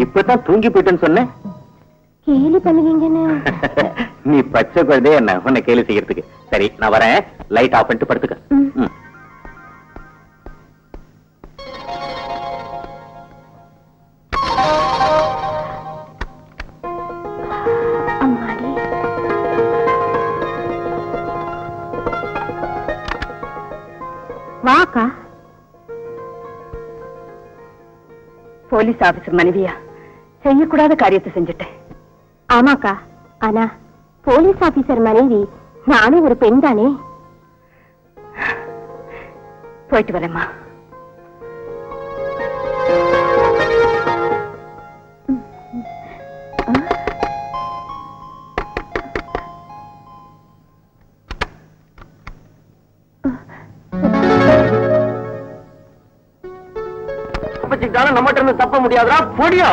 இப்பதான் தூங்கி போயிட்டேன்னு சொன்ன. கேலி பண்ணுவீங்கன்னு. நீ பச்சை குழந்தைய என்ன உன்னை கேலி செய்யறதுக்கு. சரி, நான் வரேன். லைட் ஆஃப் பண்ணிட்டு படுத்துக்க. வாக்கா. போலீஸ் ஆபீசர் மனைவியா செய்யக்கூடாத காரியத்தை செஞ்சுட்டேன். ஆமாக்கா, ஆனா போலீஸ் ஆபீசர் மனைவி நானும் ஒரு பெண் தானே. போயிட்டு வரேம்மா. நம்மகிட்ட இருந்து தப்ப முடியாதுடா, போடியா.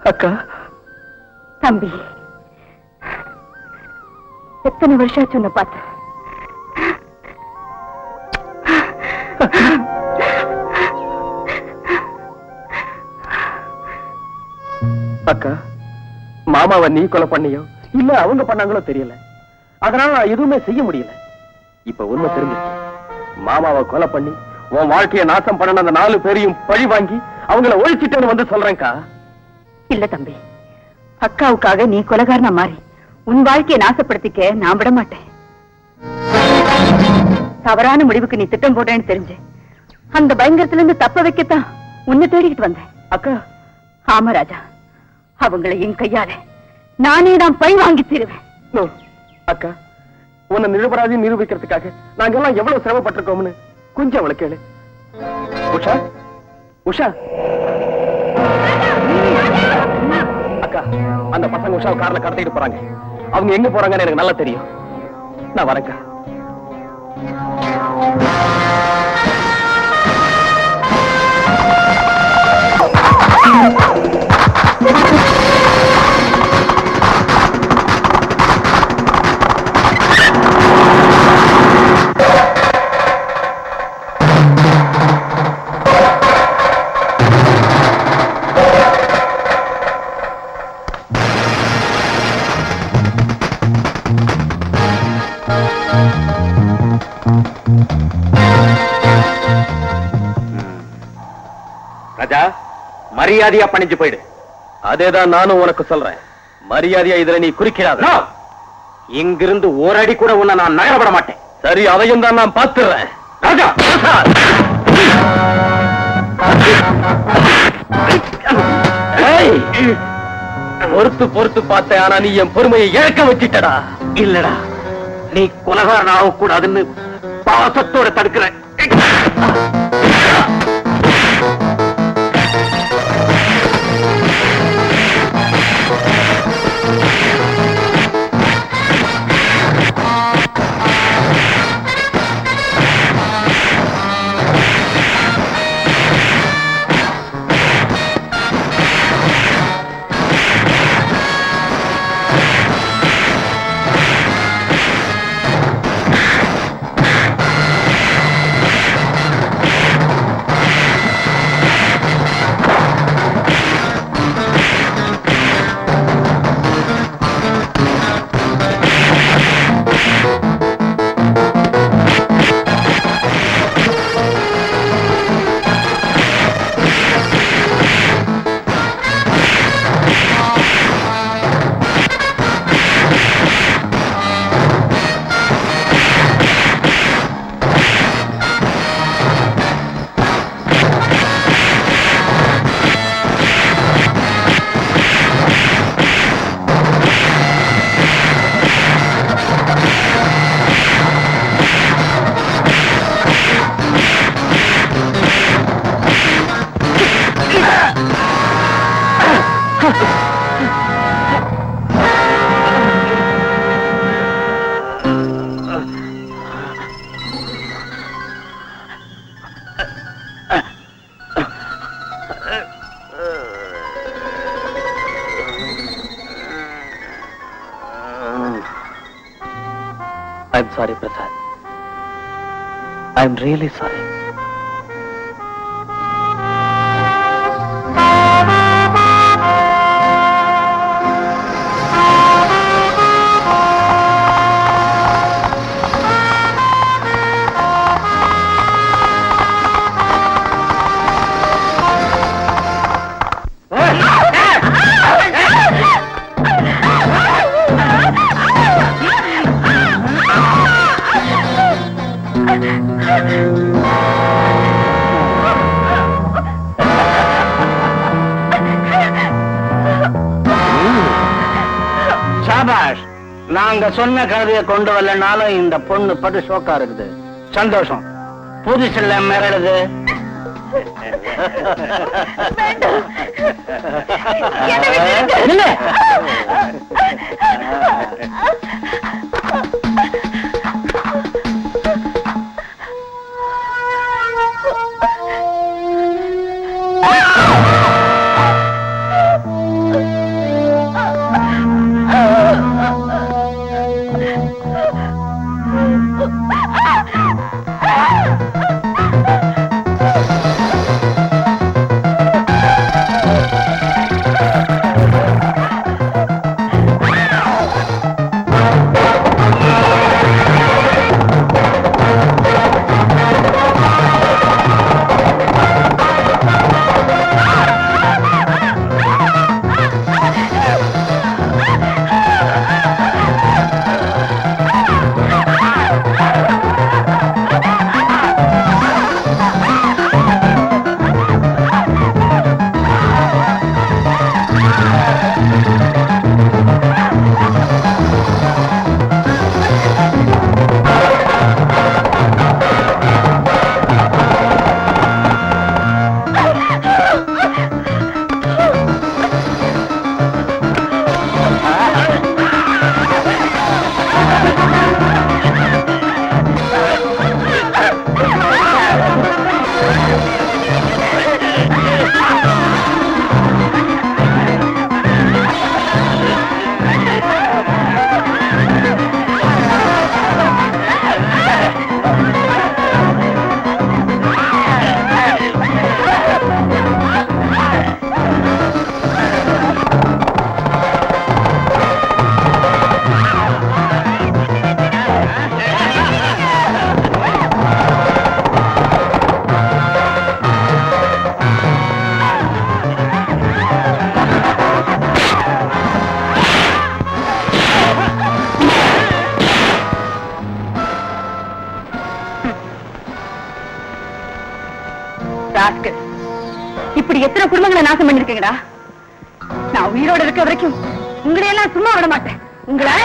அக்கா, தம்பி, எத்தனை வருஷம் ஆச்சு உன்னை பார்த்து. அக்கா, மாமாவை நீ கொலை பண்ணியோ இல்ல அவங்க பண்ணாங்களோ தெரியல. அதனால நான் எதுவுமே செய்ய முடியல. இப்ப உண்மை தெரிஞ்சிருச்சு. மாமாவை கொலை பண்ணி உன் வாழ்க்கையை நாசம் பண்ண அந்த 4 பேரையும் பழி வாங்கி அவங்கள ஒழிச்சிட்டேன்னு வந்து சொல்றேன்க்கா. இல்ல தம்பி, அக்காவுக்காக நீ கொலைகாரனா மாறி உன் வாழ்க்கையை நாசப்படுத்திக்க நான் விட மாட்டேன். தவறான முடிவுக்கு நீ திட்டம் போடுறேன்னு தெரிஞ்சு அந்த பயங்கரத்துல இருந்து தப்ப வைக்கத்தான் உன்னை தேடிக்கிட்டு வந்தேன். அக்கா, ஆமா ராஜா, அவங்களை என் கையால நானே தான் பழி வாங்கி தருவேன். நோ, அக்கா, உன்னை நிரபராதி நிரூபிக்கிறதுக்காக நாங்கெல்லாம் எவ்வளவு சிரமப்பட்டிருக்கோம்னு கொஞ்சம் அவளை கேளு. உஷா, உஷா, அக்கா, அந்த பசங்க உஷாவை கார்ல கடத்திட்டு போறாங்க. அவங்க எங்க போறாங்கன்னு எனக்கு நல்லா தெரியும். நான் வரேன்க்கா. ராஜா, மரியாதையா பணிஞ்சு போயிடு. அதேதான் நானும் உனக்கு சொல்றேன். மரியாதையா இதுல நீ குறுக்கிறாத. இங்கிருந்து ஓரடி கூட உன்னை நான் நகரப்பட மாட்டேன். சரி, அதையும் தான் நான் பார்த்துறேன். ராஜா, பொறுத்து பொறுத்து பார்த்தேன். ஆனா நீ என் பொறுமையை இழக்க வச்சிட்டடா. இல்லடா, நீ கொலகாரன் ஆகக்கூடாதுன்னு பாசத்தோட தடுக்கிற. I'm sorry, Prasad. I'm really sorry. Shahbaz, நாங்க சொன்ன கழுதையை கொண்டு வரலனாலும் இந்த பொண்ணு படு ஷோக்கா இருக்குது. சந்தோஷம். புதுசுல மிரடுது. இல்ல, இப்படி எத்தனை குடும்பங்களை நாசம் பண்ணிருக்கீங்கடா. நான் உயிரோட இருக்க வரைக்கும் உங்களையெல்லாம் சும்மா விட மாட்டேன். உங்களை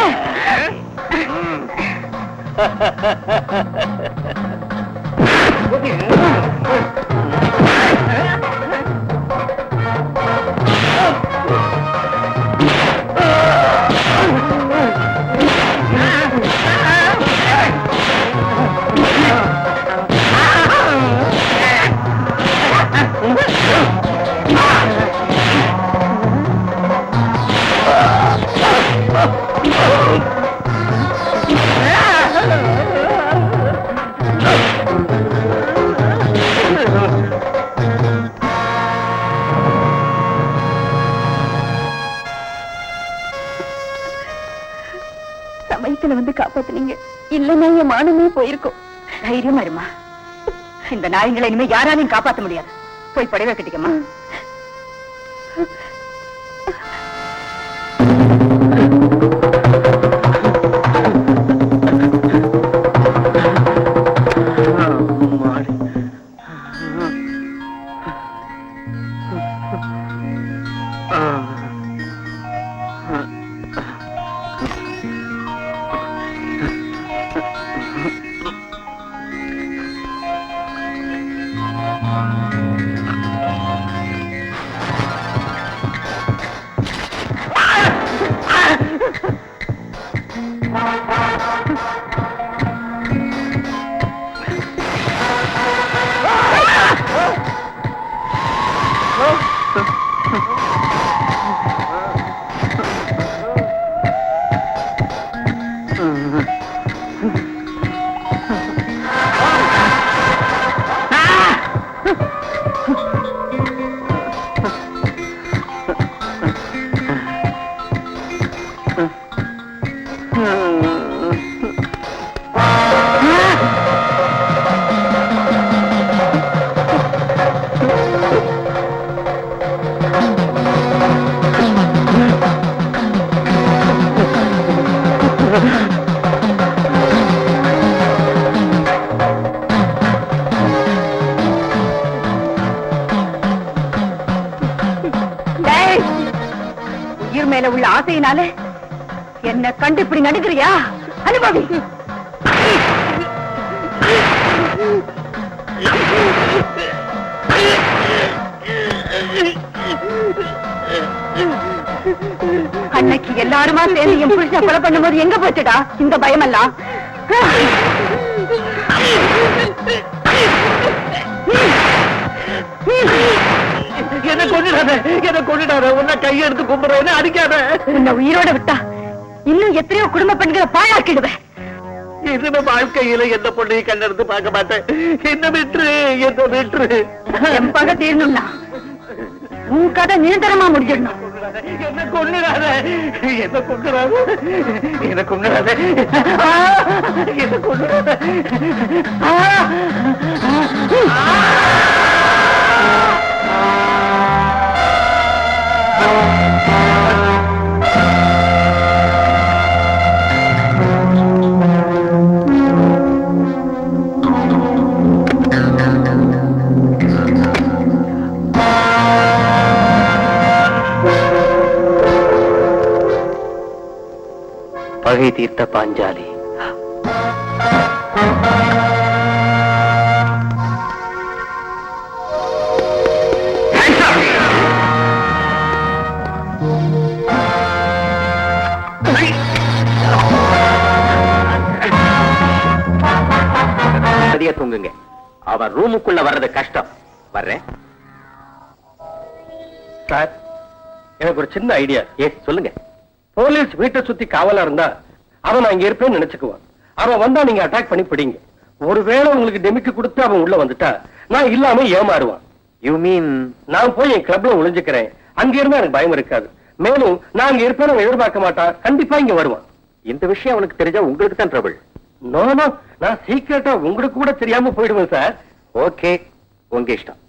சமயத்துல வந்து காப்பாத்துனீங்க. இல்லைன்னா என் மானமே போயிருக்கும். தைரியமா இருமா. இந்த நாயங்களை இனிமே யாராலையும் காப்பாத்த முடியாது. போய் படைவை கட்டிக்கம்மா. உயிர் மேல உள்ள ஆசையினால என்ன கண்டு இப்படி நடுக்கிறியா? அனுபவி. அன்னைக்கு எல்லாருமா சேர்ந்து என் புருஷனை கொலை பண்ணும்போது எங்க போச்சுடா இந்த பயமெல்லாம்? என்ன கொண்டுடாத உன்னை கையெடுத்து கும்பிடுறேன்னு அடிக்காத. உன்னை உயிரோட விட்டா இன்னும் எத்தனையோ குடும்ப பெண்களை பாழாக்கிடுவேன். இதுல வாழ்க்கையில எந்த பொண்ணையும் கண்ணெடுத்து பார்க்க மாட்டேன். என்ன விட்டுரு, என்ன விட்டுரு. என் பகை தீரணும்னா உன் கதை நிரந்தரமா முடிஞ்சிடணும். என்ன கொண்டுடாத, என்ன கொண்டுடாத, என்ன கொண்டுடாத, என்ன கொண்டுடாத. பகை தீர்த்த பாஞ்சாலி. தூங்குங்க. அவன் ரூமுக்குள்ள வர்றது கஷ்டம். வர்றேன் சார். எனக்கு ஒரு சின்ன ஐடியா. சொல்லுங்க. போலீஸ் வீட்டை சுத்தி காவலா இருந்தா அவன் அங்க இருப்பேன்னு நினைச்சுக்குவான். அவன் வந்தா நீங்க அட்டாக் பண்ணி பிடிங்க. ஒருவேளை உங்களுக்கு டெமிக்கு கொடுத்து அவன் உள்ள வந்துட்டா நான் இல்லாம ஏமாறுவான். யூ மீன் நான் போய் என் கிளப்ல ஒளிஞ்சுக்கிறேன். அங்க இருந்தா எனக்கு பயம் இருக்காது. மேலும் நான் அங்க இருப்பேன் எதிர்பார்க்க மாட்டான். கண்டிப்பா இங்க வருவான். இந்த விஷயம் அவனுக்கு தெரிஞ்சா உங்களுக்கு தான் ட்ரபிள். நோ, நான் சீக்கிரட்டா உங்களுக்கு கூட தெரியாம போயிடுவேன் சார். ஓகே, உங்க இஷ்டம்.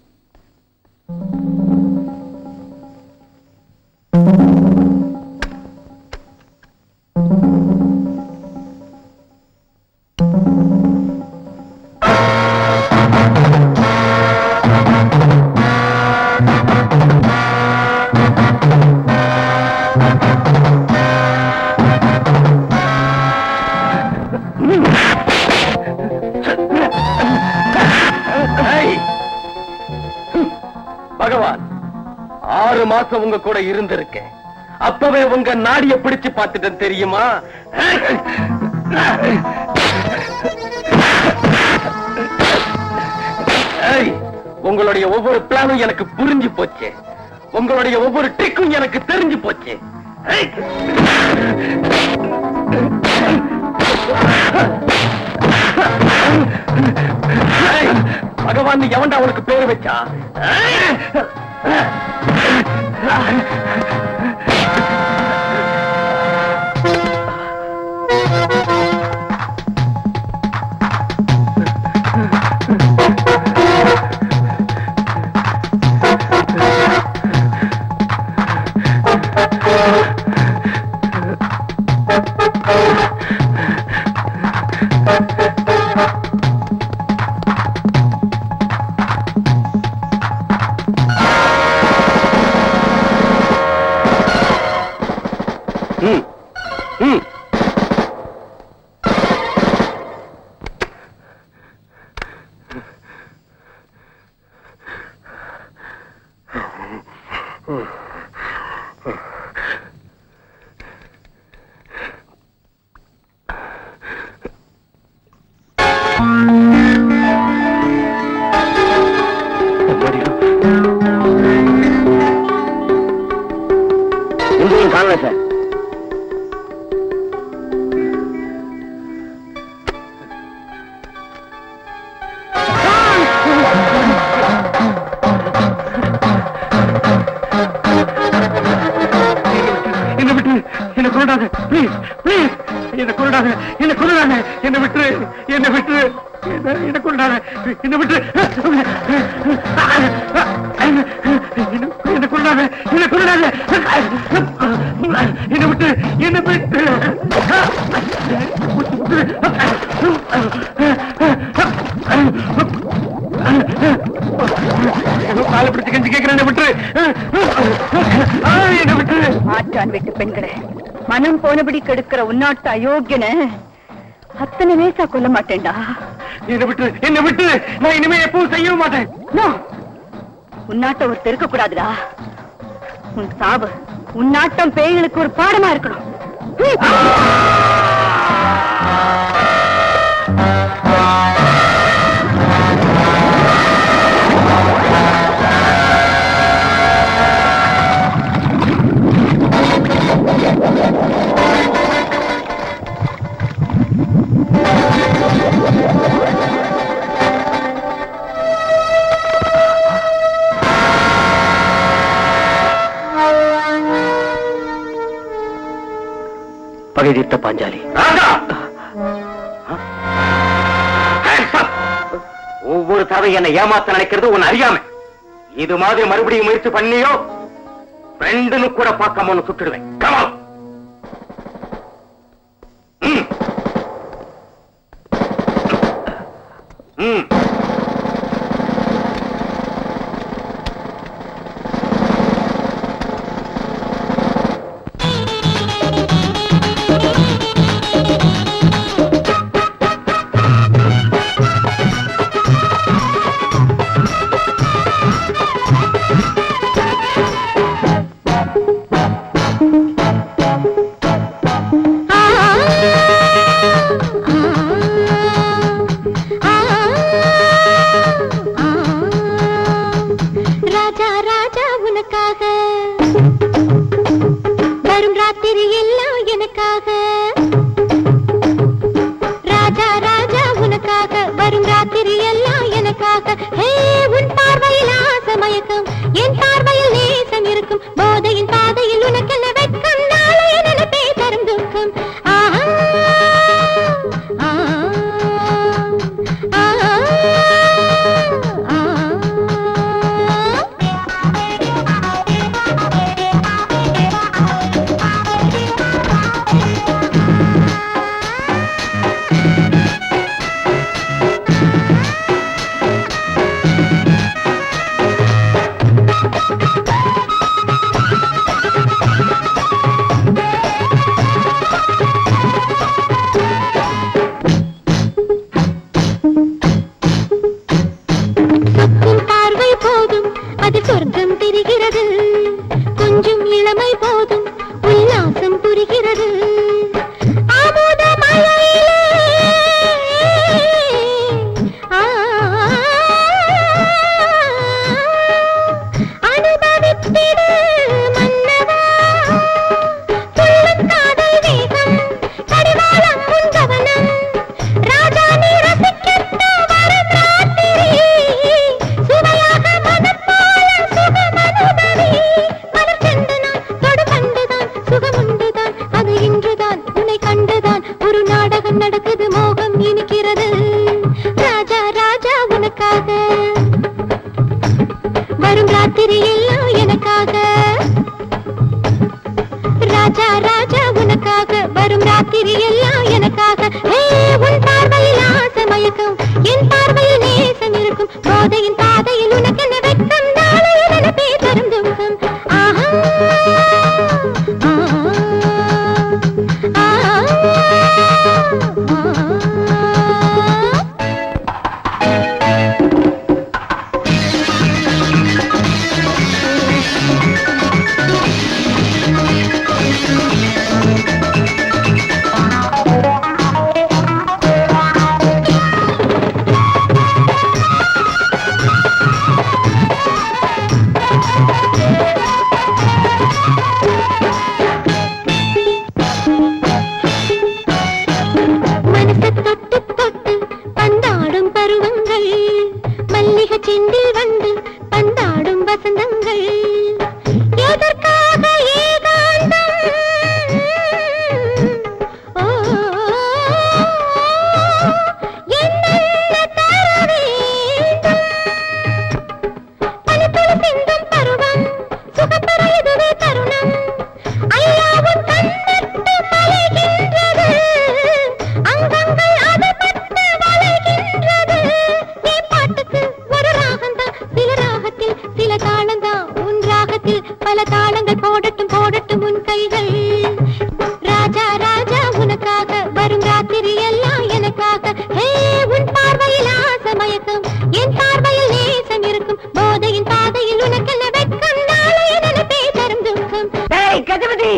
மாசம் உங்க கூட இருந்திருக்கேன். அப்பவே உங்க நாடிய பிடிச்சு பார்த்துட்டேன் தெரியுமா? உங்களுடைய ஒவ்வொரு பிளானும் எனக்கு புரிஞ்சு போச்சு. உங்களுடைய ஒவ்வொரு ட்ரிக்கும் எனக்கு தெரிஞ்சு போச்சு. பகவான் எவன்டா உனக்கு பேரு வச்சா? காணல சார். என்ன விட்டு என்ன கொண்டாத, ப்ளீஸ் ப்ளீஸ் என்ன கொண்டாத, என்ன கொண்டாத, என்ன விட்டு என்ன விட்டு என்ன கொண்டாத, என்ன விட்டு என்ன கொண்டாத, என்ன கொண்டாத, என்ன விட்டு என்ன விட்டு காலை பிடிச்சு கெஞ்சி கேட்கிறேன் விட்டு என்ன விட்டு. ஆற்றான் விட்டு பெண்களை மனம் போனபடி கெடுக்கிற உன்னாட்டு அயோக்கியன அத்தனை லேசா கொல்ல மாட்டேன்டா. என்ன விட்டு நான் இனிமே எப்பவும் செய்யவும் மாட்டேன். உன்னாட்ட ஒரு தெருக்க கூடாதுடா. உன் சாவு உன்னாட்டம் பேய்களுக்கு ஒரு பாடமா இருக்கணும். பகை தீர்த்த பாஞ்சாலி. ஒவ்வொரு தடவை என்னை ஏமாத்த நினைக்கிறது உன் அறியாம. இது மாதிரி மறுபடியும் முயற்சி பண்ணியோ ஃப்ரெண்டுன்னு கூட பார்க்காம ஒன்னு சுட்டுடுவேன். கமால். கொஞ்சம் இளமை போதும் உல்லாசம் புரிகிறது ஆமோத மழையிலே அனுபவித்திடு மன்னவா சொல்லும் காதல் வேகம் கடிவாளம் உன் கவனம் ராஜா நீ ரசிக்கத்த வரும் ராத்திரி சுவையாக மனம் போல சுகமனுபவி மலர் செண்டுதான் தொடு கண்டுதான் சுகமுண்டுதான் அது இன்றுதான் உன்னை கண்டுதான் ஒரு நாடகம் நடக்குது மோகம் இனிக்கிறது ராஜா ராஜா உனக்காக வரும் ராத்திரி எல்லாம் எனக்காக ராஜா ராஜா உனக்காக வரும் ராத்திரி எல்லாம் எனக்காக உன் பார்வையில் ஆசை மயக்கம் என் பார்வையில் நேசம் இருக்கும் போதையின் பாதையில் உனக்கு என்ன வெட்கம் நாளையில் நினைப்பே தரும் துக்கம் ஆஹா மனசை தொட்டு தொட்டு பந்தாடும் பருவங்கள் மல்லிகை செந்தில் வந்து பந்தாடும் வசந்தங்கள் எதற்காக ஏகாந்தம் ஓ என்னென்ன தர வேண்டும் பனித்துளி சிந்தும் பருவம் சுகப்பெற இதுவே தருணம் ஐயாவும் கண்ணட்டு மலைகின்றது அங்கங்கள் அது பட்டு வளைகின்றது நீ பாட்டுக்கு ஒரு ராகம்தான் சில ராகத்தில் சில தாளம்தான் உன் ராகத்தில் பல தாளங்கள் போடட்டும் போடட்டும் உன் கைகள் ராஜா ராஜா உனக்காக வரும் ராத்திரி எல்லாம் எனக்காக உன் பார்வையில் ஆசை மயக்கம் என் பார்வையில் நேசம் இருக்கும் போதையின் பாதையில் உனக்கென்ன வெட்கம் நாளைய நினைப்பே தரும் துக்கம் கஜபதி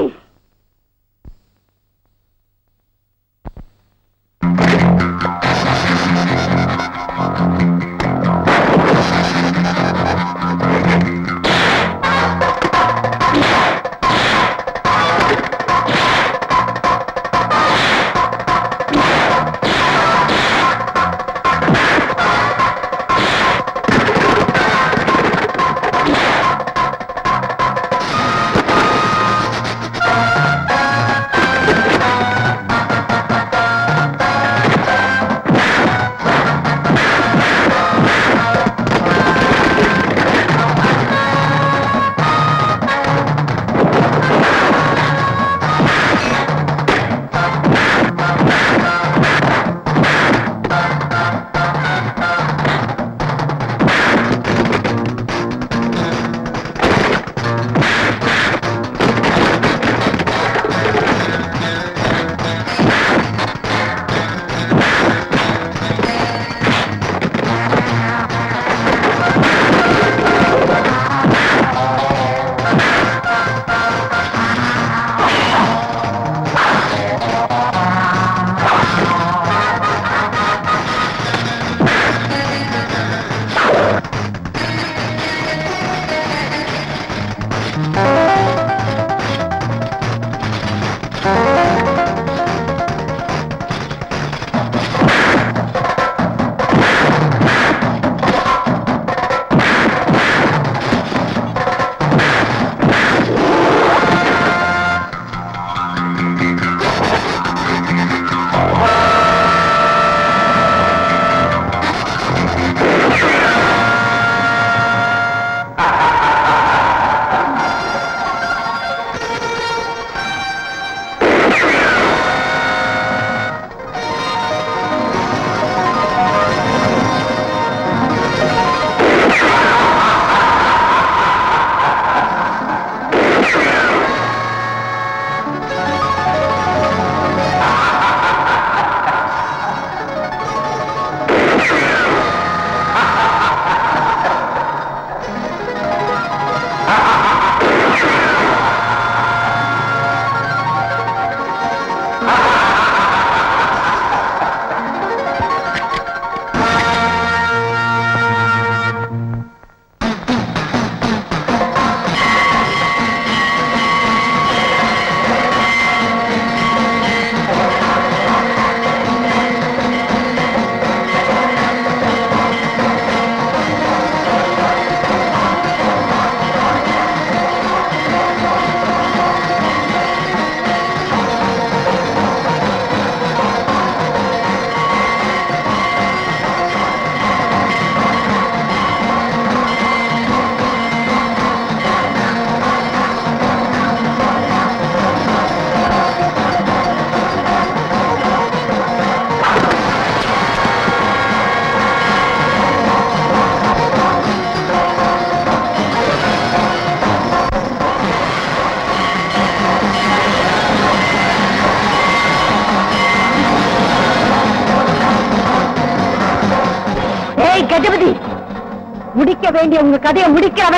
முடிக்க வேண்டிய உங்க கதையை முடிக்கிறவ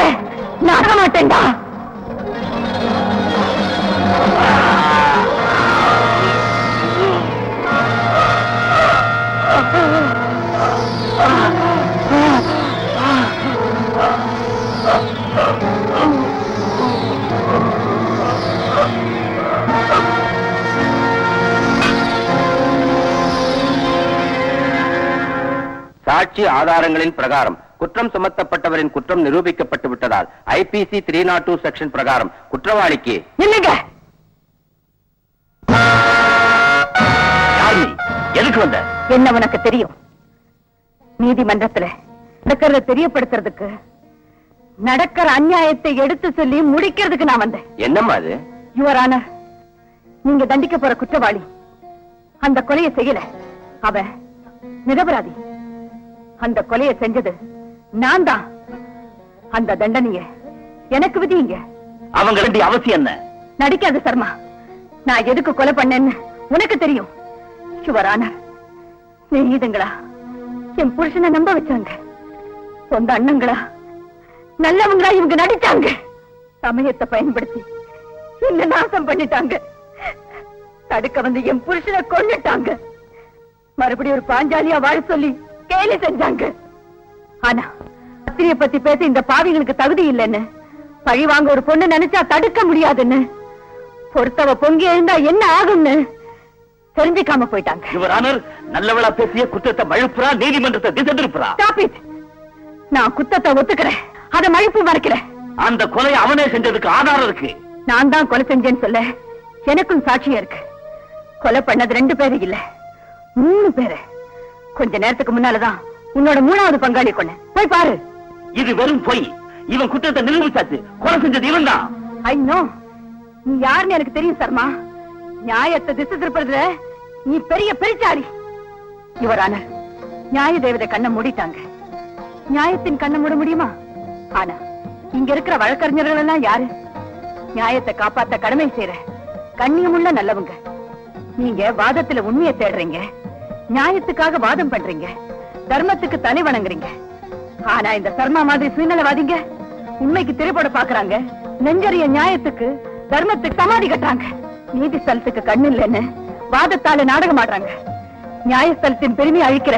நான் மாட்டேன்டா. சாட்சி ஆதாரங்களின் பிரகாரம் குற்றம் சுமத்தப்பட்டவரின் குற்றம் நிரூபிக்கப்பட்டு விட்டதால் ஐபிசி 302 செக்ஷன் பிரகாரம் குற்றவாளிக்கு இல்லைங்க. எதுக்கு வந்த? என்ன உனக்கு தெரியும்? நீதிமன்றத்துல நடக்கிறத தெரியப்படுத்துறதுக்கு, நடக்கிற அநியாயத்தை எடுத்து சொல்லி முடிக்கிறதுக்கு நான் வந்தேன். என்னம்மா அது? யுவர் ஆனர், நீங்க தண்டிக்க போற குற்றவாளி அந்த கொலையை செய்யல. அவ நிரபராதி. அந்த கொலையை செஞ்சது நான் தான். அந்த தண்டனைய எனக்கு விதிங்க. அவங்க வேண்டிய அவசியம் என்ன? நடிக்காத சர்மா. நான் எதுக்கு கொலை பண்ணேன்னு உனக்கு தெரியும். யுவர் ஆனர், நீதிங்களா என் புருஷனை நம்ப வச்சாங்க. சொந்த அண்ணங்களா நல்லவங்களா இவங்க நடிச்சாங்க. சமயத்தை பயன்படுத்தி என்ன நாசம் பண்ணிட்டாங்க. தடுக்க வந்து என் புருஷனை கொன்னுட்டாங்க. மறுபடியும் ஒரு பாஞ்சாலியா வாழ சொல்லி கேலி செஞ்சாங்க. ஆனா அத்திரிய பத்தி பேச இந்த பாவிகளுக்கு தகுதி இல்லைன்னு, பழி வாங்க ஒரு பொண்ணு நினைச்சா தடுக்க முடியாதுன்னு, பொறுத்தவ பொங்கி எழுந்தா என்ன ஆகும்னு தெரிஞ்சுக்காம போயிட்டாங்க. யுவர் ஆனர், நல்லவளா பேசிய குற்றத்தை மழுப்புறா, நீதிமன்றத்தை திசை திருப்புறா. Stop it. நான் குத்தத்தை ஒத்துக்கிறேன், அதை மழுப்பு மறைக்கிறேன். அந்த கொலை அவனே செஞ்சதுக்கு ஆதாரம் இருக்கு. நான் தான் கொலை செஞ்சேன்னு சொல்ல எனக்கும் சாட்சியா இருக்கு. கொலை பண்ணது 2 பேரு இல்ல, 3 பேரு. கொஞ்ச நேரத்துக்கு முன்னாலதான் உன்னோட 3வது பங்காளி கொன்ன. போய் பாரு. இது வெறும் பொய். இவன் குற்றத்தை நிரூபிச்சாச்சு. கொலை செஞ்சது இவன் தான். I know. நீ யாருன்னு எனக்கு தெரியும் சர்மா. நியாயத்தை திசை திருப்பறதுல நீ பெரிய பெருச்சாளி. யுவர் ஆனர், நியாய தேவதை கண்ணை மூடிட்டாங்க. நியாயத்தின் கண்ணை மூட முடியுமா? ஆனா இங்க இருக்கிற வழக்கறிஞர்கள் எல்லாம் யாரு? நியாயத்தை காப்பாத்த கடமை செய்யற கண்ணியமுள்ள நல்லவங்க. நீங்க வாதத்துல உண்மையை தேடுறீங்க, நியாயத்துக்காக வாதம் பண்றீங்க, தர்மத்துக்கு தனி வணங்குறீங்க. ஆனா இந்த சர்மா மாதிரி சுயநலவாதிங்க உண்மைக்கு திரைப்பட பாக்குறாங்க. நெஞ்சறிய நியாயத்துக்கு தர்மத்துக்கு சமாதி கட்டுறாங்க. நீதி ஸ்தலத்துக்கு கண்ணு இல்லைன்னு வாதத்தால நாடகம் ஆடுறாங்க. நியாயஸ்தலத்தின் பெருமையை அழிக்கிற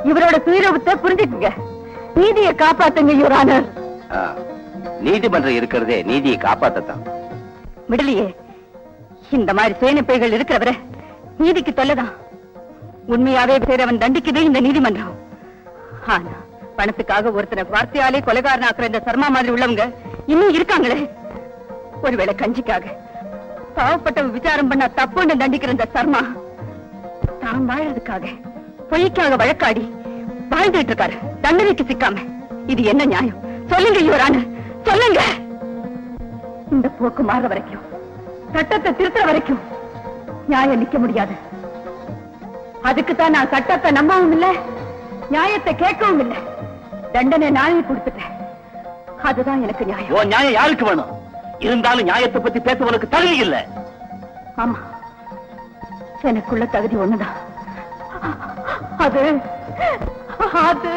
இவரோட சுயரூபத்தை புரிஞ்சுக்குங்க. நீதியை காப்பாத்துங்க யுவர் ஆனர். நீதிமன்றம் இருக்கிறதே நீதியை காப்பாத்தான். விடலையே, இந்த மாதிரி சுயநிப்பைகள் இருக்கிறவரை நீதிக்கு தொல்லதான். உண்மையாவே செய்றவன் தண்டிக்குதே இந்த நீதிமன்றம். ஆனா பணத்துக்காக ஒருத்தனை வார்த்தையாலே கொலைகாரன் ஆக்குற இந்த சர்மா மாதிரி உள்ளவங்க இன்னும் இருக்காங்களே. ஒருவேளை கஞ்சிக்காக பாவப்பட்ட விசாரம் பண்ண தப்புன்னு தண்டிக்கிற இந்த சர்மா தான் வாழறதுக்காக பொய்க்காக வழக்காடி வாழ்ந்துட்டு இருக்காரு, தண்டனைக்கு சிக்காம. இது என்ன நியாயம்? சொல்லுங்க யுவரான, சொல்லுங்க. இந்த போக்கு மாற வரைக்கும், சட்டத்தை திருத்துற வரைக்கும் நியாயம் நிக்க முடியாது. அதுக்குத்தான் நான் சட்டத்தை நம்பவும் இல்லை, நியாயத்தை கேட்கவும் இல்லை. தண்டனை நானே கொடுத்துட்டேன். அதுதான் எனக்கு நியாயம். உன் நியாயம் யாருக்கு வேணும்? இருந்தாலும் நியாயத்தை பத்தி பேச உனக்கு தகுதி இல்ல. ஆமா, எனக்குள்ள தகுதி ஒண்ணுதான். அது அது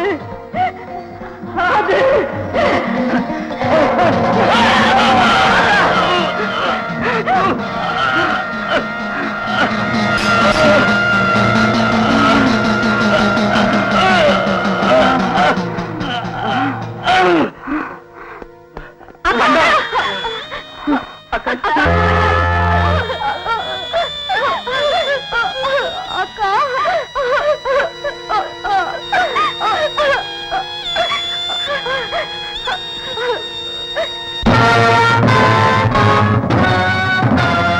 அது அக்கா